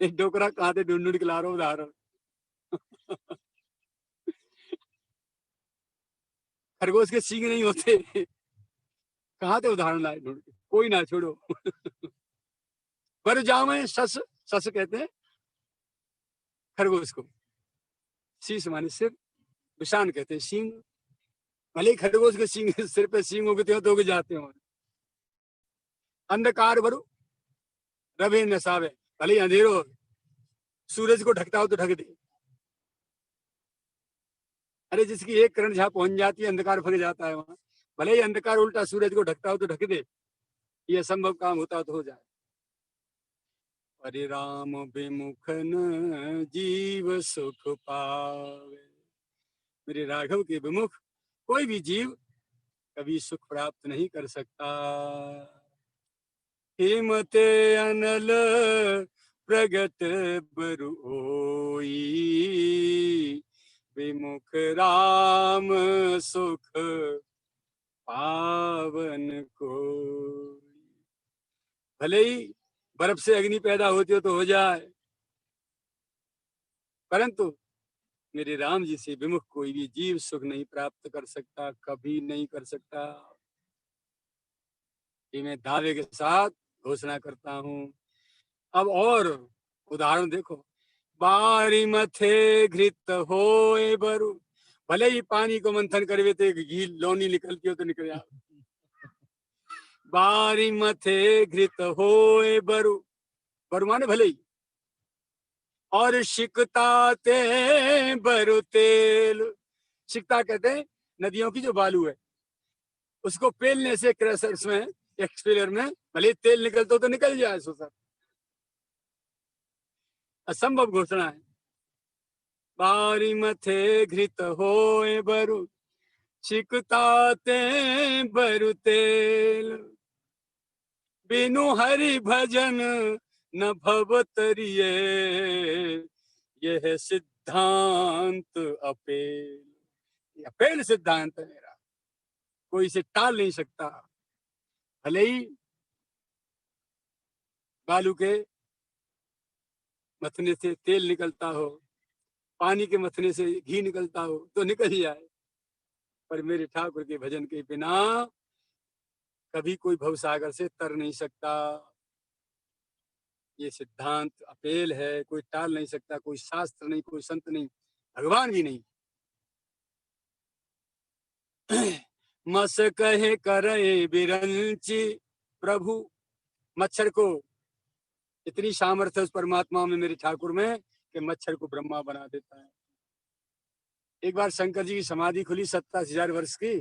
एक डोकरा कहा थे ढूंढ ढूंढ के ला रहा हूं उदाहरण। खरगोश के सींग नहीं होते, कहाँ थे उदाहरण लाए ढूंढ के, कोई ना छोड़ो। बर जामे सस, सस कहते हैं खरगोश को, शीश माने सिर, विषान कहते हैं सींग। भले खरगोश के सींग सिर पे सींग उगते हो तो उग जाते हो। अंधकार बरु रवि नसावे, भले ही अंधेरो सूरज को ढकता हो तो ढक दे। अरे जिसकी एक किरण जहां पहुंच जाती है अंधकार फंस जाता है वहां, भले ही अंधकार उल्टा सूरज को ढकता हो तो ढक दे। ये असंभव काम होता तो हो जाए। हरे राम विमुख न जीव सुख पावे। मेरे राघव के विमुख कोई भी जीव कभी सुख प्राप्त नहीं कर सकता। हिमते अनल प्रगट बरु होई, विमुख राम सुख पावन को। भले ही बर्फ से अग्नि पैदा होती हो तो हो जाए, परंतु मेरे राम जी से विमुख कोई भी जीव सुख नहीं प्राप्त कर सकता, कभी नहीं कर सकता। ये मैं दावे के साथ घोषणा करता हूं। अब और उदाहरण देखो। बारी मथे घृत होए बरु, भले ही पानी को मंथन करवे तो घी लौनी निकलती हो तो निकल जाओ। बारी मथे घृत होए बरु, बरु माने भले ही, और शिकता ते बरु तेल। शिकता कहते हैं नदियों की जो बालू है, उसको पेलने से क्रशर्स में, एक्सपेलर में भले तेल निकलता तो निकल जाए सो सर, असंभव घोषणा है। बारी मथे घृत होए बरु छिकताते बरु तेल, बिनु हरि भजन न भवतरिये, यह सिद्धांत अपेल। अपेल सिद्धांत है मेरा, कोई इसे टाल नहीं सकता। भले ही बालू के मथने से तेल निकलता हो, पानी के मथने से घी निकलता हो तो निकल ही जाए, पर मेरे ठाकुर के भजन के बिना कभी कोई भवसागर से तर नहीं सकता। ये सिद्धांत अपेल है, कोई टाल नहीं सकता, कोई शास्त्र नहीं, कोई संत नहीं, भगवान भी नहीं। मस कहे करे बिरंची प्रभु, मच्छर को इतनी सामर्थ्य उस परमात्मा में, मेरे ठाकुर में, कि मच्छर को ब्रह्मा बना देता है। एक बार शंकर जी की समाधि खुली 27,000 वर्ष की,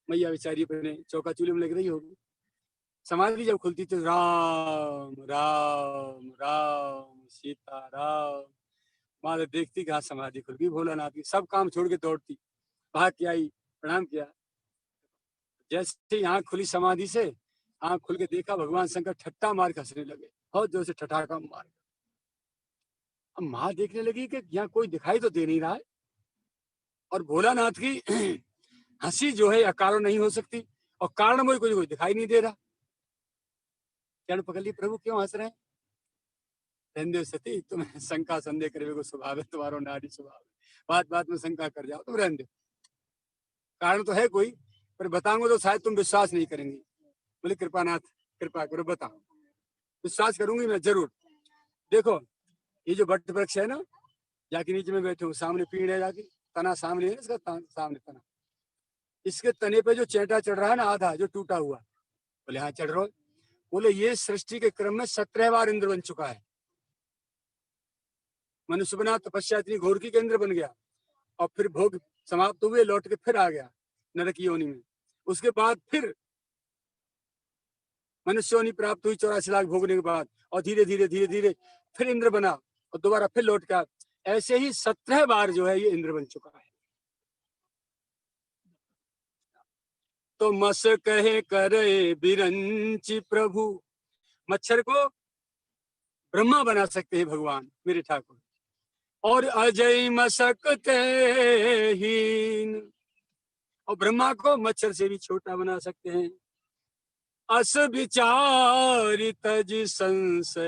मैया बेचारी अपने चौका चूल्हे में लग रही होगी। समाधि जब खुलती तो राम राम राम सीता राम, माँ देखती कहा समाधि खुल गई भोलानाथ की, सब काम छोड़ के दौड़ती, भाग के आई, प्रणाम किया। जैसे आंख खुली समाधि से, आंख खुल के देखा भगवान शंकर ठट्टा मार के हंसने लगे, बहुत जोर से ठठाका मार। अब माँ देखने लगी कि यहाँ कोई दिखाई तो दे नहीं रहा है, और भोलानाथ की हंसी जो है अकारण नहीं हो सकती, और कारण में कोई दिखाई नहीं दे रहा। चरण पकड़ ली, प्रभु क्यों हंस रहे हैं? रहने सती, तुम्हें शंका संदेह करे को स्वभाव है, तुम्हारो नारी स्वभाव है, बात बात में शंका कर जाओ, तुम रहने दो। कारण तो है कोई, पर बताऊंगा तो शायद तुम विश्वास नहीं करेंगी। बोले कृपानाथ कृपा करो बताओ। विश्वास करूंगी मैं जरूर। देखो ये जो वट वृक्ष है ना, जाके नीचे में बैठे हूँ, सामने पेड़ है, जाके तना सामने है इसका, सामने तना, इसके तने पे जो चेटा चढ़ रहा है ना, आधा जो टूटा हुआ, बोले हाँ चढ़ रहा है। बोले ये सृष्टि के क्रम में 17 बार इंद्र बन चुका है। मनुष्य बना, तपस्या इतनी घोर की इंद्र बन गया, और फिर भोग समाप्त हुए, लौट के फिर आ गया नरक योनि में। उसके बाद फिर मनुष्य योनि प्राप्त हुई 84 लाख भोगने के बाद, और धीरे धीरे धीरे धीरे फिर इंद्र बना, और दोबारा फिर लौट का। ऐसे ही 17 बार जो है ये इंद्र बन चुका है। तो मस कहे करे बिरंची प्रभु, मच्छर को ब्रह्मा बना सकते हैं भगवान मेरे ठाकुर, और अजय मसकते हीन, और ब्रह्मा को मच्छर से भी छोटा बना सकते हैं। अस विचार तज संशय,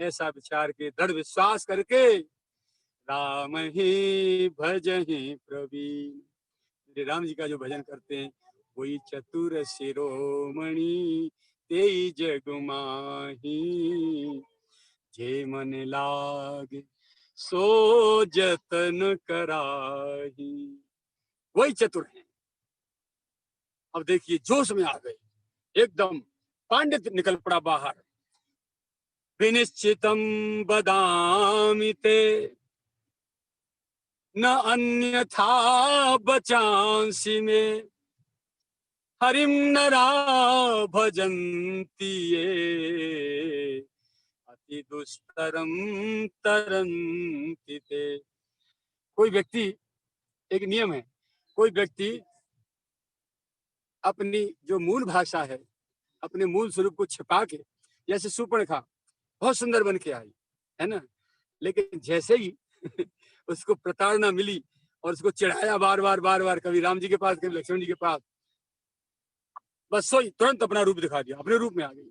ऐसा विचार के दृढ़ विश्वास करके राम ही भजहि प्रवीण। मेरे राम जी का जो भजन करते हैं, वही चतुर शिरोमणि तेई जग माही, जे मन लाग सो जतन कराही, वही चतुर है। अब देखिए जोश में आ गए, एकदम पांडित निकल पड़ा बाहर। विनिश्चितम बदामि ते न अन्यथा बचांसी में, हरिम नरा भजन्ति ये, अति दुस्तरम तरन्ति ते। कोई व्यक्ति, एक नियम है, कोई व्यक्ति अपनी जो मूल भाषा है, अपने मूल स्वरूप को छिपा के, जैसे सूर्पणखा बहुत सुंदर बन के आई है ना, लेकिन जैसे ही उसको प्रताड़ना मिली और उसको चिढ़ाया बार बार बार बार, कभी राम जी के पास कभी लक्ष्मण जी के पास, बस सोई तुरंत अपना रूप दिखा दिया, अपने रूप में आ गई।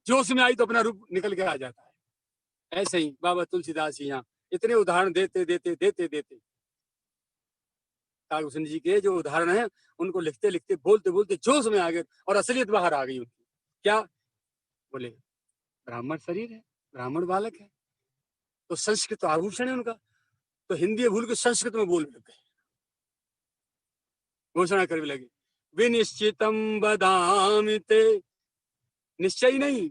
जोश में आई तो अपना रूप निकल के आ जाता है। ऐसे ही बाबा तुलसीदास जी यहाँ इतने उदाहरण देते देते देते देते, कागभूषण जी के जो उदाहरण है उनको लिखते लिखते बोलते बोलते जोश में आ गए, और असलियत बाहर आ गई उनकी। क्या बोले? ब्राह्मण शरीर है, ब्राह्मण बालक है, तो संस्कृत आभूषण है उनका, तो हिंदी भूल के संस्कृत में बोल गए, घोषणा करने लगे। विनिश्चितम बदामि ते, निश्चय नहीं,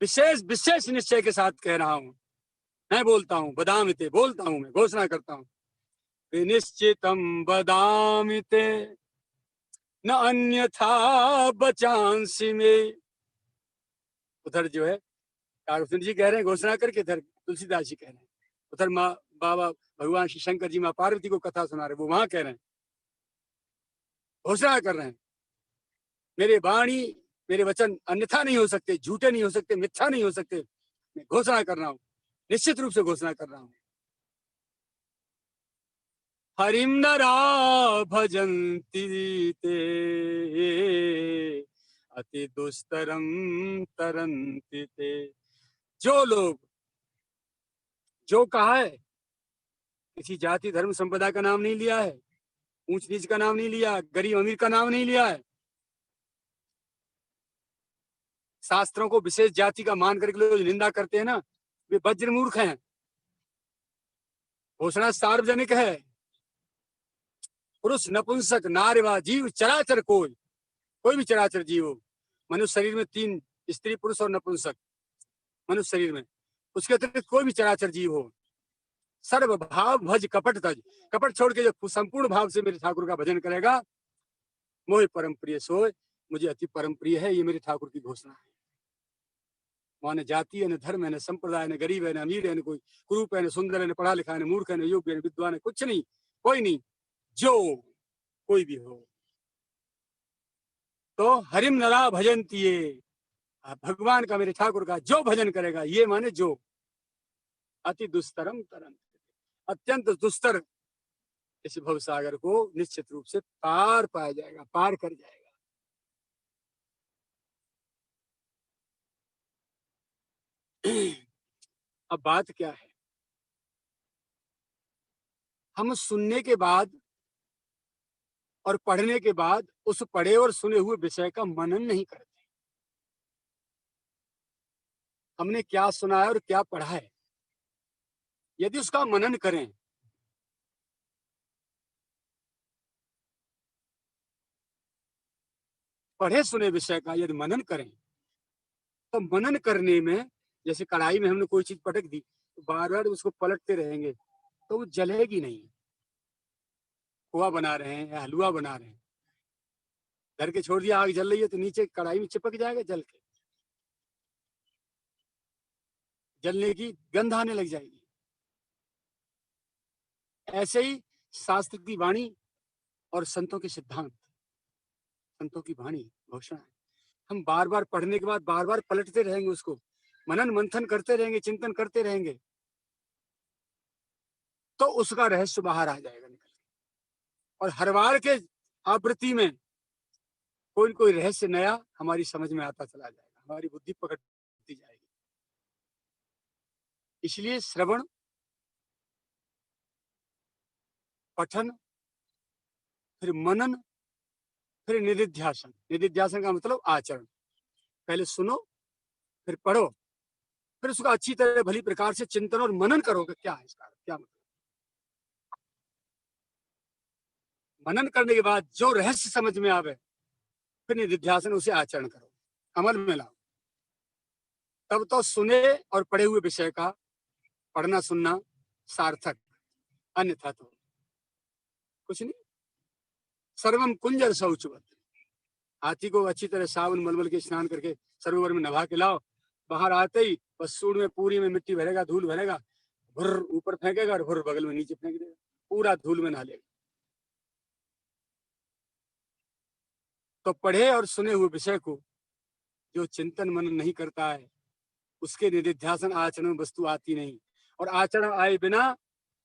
विशेष विशेष निश्चय के साथ कह रहा हूं, मैं बोलता हूं, बदामि ते बोलता हूं, मैं घोषणा करता हूं। विनिश्चितं वदामि ते न अन्यथा बचांसि में। उधर जो है कागभूषण जी कह रहे हैं घोषणा करके, इधर तुलसीदास जी कह रहे हैं। उधर माँ बाबा भगवान श्री शंकर जी माँ पार्वती को कथा सुना रहे, वो वहां कह रहे हैं, घोषणा कर रहे हैं, मेरे वाणी मेरे वचन अन्यथा नहीं हो सकते, झूठे नहीं हो सकते, मिथ्या नहीं हो सकते। मैं घोषणा कर रहा हूँ, निश्चित रूप से घोषणा कर रहा हूँ। हरिम नरा भजन्ति ते अति दुस्तरम तरन्ति ते। जो लोग, जो कहा है, किसी जाति धर्म संप्रदाय का नाम नहीं लिया है, ऊंच नीच का नाम नहीं लिया, गरीब अमीर का नाम नहीं लिया है, शास्त्रों को विशेष जाति का मान करके लोग निंदा करते हैं ना, वे वज्र मूर्ख हैं। घोषणा सार्वजनिक है। पुरुष नपुंसक नारीवा जीव चराचर कोई भी चराचर जीव हो, मनुष्य शरीर में 3 स्त्री पुरुष और नपुंसक मनुष्य शरीर में, उसके अतिरिक्त कोई भी चराचर जीव हो, सर्व भाव भज कपट तज, कपट छोड़ के जो संपूर्ण भाव से मेरे ठाकुर का भजन करेगा, मोहि परम प्रिय सोय, मुझे अति परम प्रिय है। ये मेरे ठाकुर की घोषणा है। वहां न जाति है, न धर्म है, न संप्रदाय, न गरीब है, न अमीर है, न कोई कुरूप है, न सुंदर है, न पढ़ा लिखा है, न मूर्ख है, न योग्य है, न विद्वान है, कुछ नहीं, कोई नहीं, जो कोई भी हो। तो हरिम नरा भजन्ति ये, भगवान का मेरे ठाकुर का जो भजन करेगा, ये माने जो अति दुस्तरम तरम, अत्यंत दुस्तर इस भवसागर को निश्चित रूप से पार पाया जाएगा, पार कर जाएगा। अब बात क्या है, हम सुनने के बाद और पढ़ने के बाद उस पढ़े और सुने हुए विषय का मनन नहीं करते। हमने क्या सुना है और क्या पढ़ा है, यदि उसका मनन करें, पढ़े सुने विषय का यदि मनन करें, तो मनन करने में, जैसे कढ़ाई में हमने कोई चीज पटक दी, तो बार बार उसको पलटते रहेंगे तो वो जलेगी नहीं। खोआ बना रहे हैं या हलवा बना रहे हैं, धर के छोड़ दिया, आग जल रही है तो नीचे कढ़ाई में चिपक जाएगा, जल के जलने की गंध आने लग जाएगी। ऐसे ही शास्त्र की वाणी और संतों के सिद्धांत, संतों की वाणी घोषणा है, हम बार बार पढ़ने के बाद बार बार पलटते रहेंगे, उसको मनन मंथन करते रहेंगे, चिंतन करते रहेंगे, तो उसका रहस्य बाहर आ जाएगा निकल के। और हर बार के आवृत्ति में कोई कोई रहस्य नया हमारी समझ में आता चला जाएगा, हमारी बुद्धि पकड़ती जाएगी। इसलिए श्रवण, पठन, फिर मनन, फिर निधिध्यासन। निधिध्यासन का मतलब आचरण। पहले सुनो, फिर पढ़ो, फिर उसका अच्छी तरह भली प्रकार से चिंतन और मनन करोगे, क्या है इसका क्या मतलब। मनन करने के बाद जो रहस्य समझ में आवे, फिर निधिध्यासन, उसे आचरण करो, अमल में लाओ। तब तो सुने और पढ़े हुए विषय का पढ़ना सुनना सार्थक, अन्यथा तो कुछ नहीं। सर्वम कुंजर शौचवत, हाथी को अच्छी तरह साबुन मलमल के स्नान करके सरोवर में नहा के लाओ, बाहर आते ही बस सूंड में पूरी में मिट्टी भरेगा, धूल भरेगा, भुर ऊपर फेंकेगा और भुर बगल में नीचे फेंक देगा, पूरा धूल में नहा लेगा। तो पढ़े और सुने हुए विषय को जो चिंतन मनन नहीं करता है, उसके निधिध्यासन आचरण में वस्तु आती नहीं, और आचरण आए बिना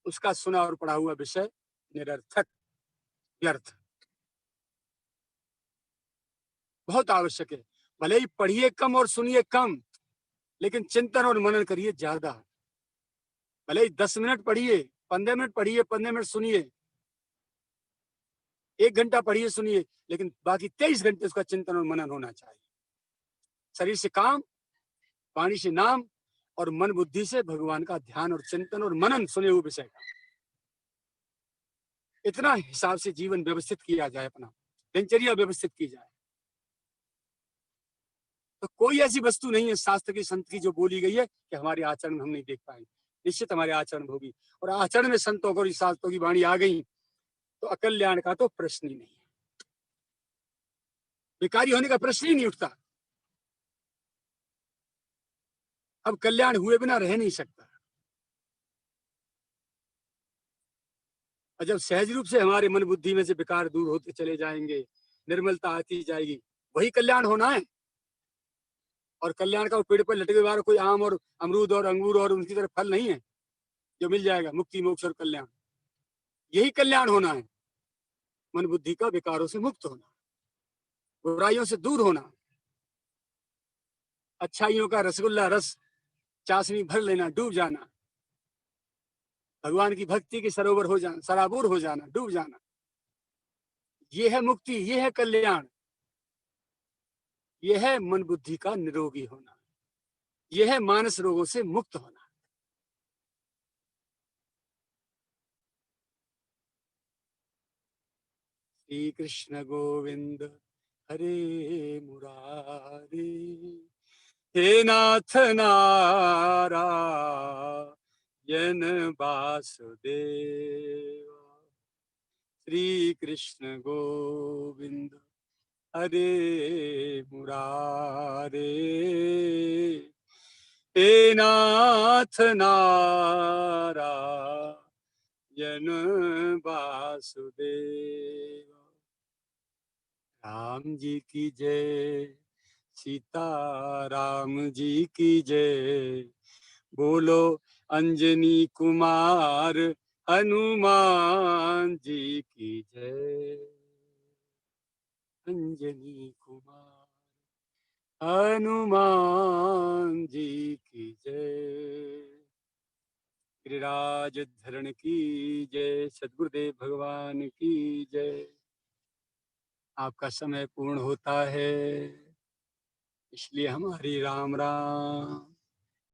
उसका सुना और पढ़ा हुआ विषय निरर्थक, व्यर्थ। बहुत आवश्यक है, भले ही पढ़िए कम और सुनिए कम, लेकिन चिंतन और मनन करिए ज्यादा। भले ही 10 मिनट पढ़िए, 15 मिनट पढ़िए, 15 मिनट सुनिए, 1 घंटा पढ़िए सुनिए, लेकिन बाकी 23 घंटे उसका चिंतन और मनन होना चाहिए। शरीर से काम, वाणी से नाम, और मन बुद्धि से भगवान का ध्यान और चिंतन और मनन सुने हुए विषय का। इतना हिसाब से जीवन व्यवस्थित किया जाए, अपना दिनचर्या व्यवस्थित की जाए, तो कोई ऐसी वस्तु नहीं है शास्त्र की, संत की, जो बोली गई है कि हमारे आचरण में हम नहीं देख पाएंगे। निश्चित हमारे आचरण में होगी। और आचरण में संतों को शास्त्रों की वाणी आ गई तो अकल्याण का तो प्रश्न ही नहीं है, विकारी होने का प्रश्न ही नहीं उठता। अब कल्याण हुए बिना रह नहीं सकता। और जब सहज रूप से हमारे मन बुद्धि में से विकार दूर होते चले जाएंगे, निर्मलता आती जाएगी, वही कल्याण होना है। और कल्याण का पेड़ पर लटके हुए कोई आम और अमरूद और अंगूर और उनकी तरह फल नहीं है जो मिल जाएगा, मुक्ति मोक्ष और कल्याण। यही कल्याण होना है, मन बुद्धि का विकारों से मुक्त होना, बुराइयों से दूर होना, अच्छाइयों का रसगुल्ला रस चाशनी भर लेना, डूब जाना, भगवान की भक्ति के सरोवर हो जाना, सराबूर हो जाना, डूब जाना। ये है मुक्ति, ये है कल्याण, ये है मन बुद्धि का निरोगी होना, ये है मानस रोगों से मुक्त होना। श्री कृष्ण गोविंद हरे मुरारी, हे नाथ नारायण वासुदेव। श्री कृष्ण गोविंद हरे मुरारे, हे नाथ नारायण वासुदेव। राम जी की जय, सीता राम जी की जय, बोलो अंजनी कुमार हनुमान जी की जय। अंजनी कुमार हनुमान जी की जय। गिरिराज धरण की जय, सद्गुरुदेव भगवान की जय। आपका समय पूर्ण होता है, इसलिए हमारी राम राम।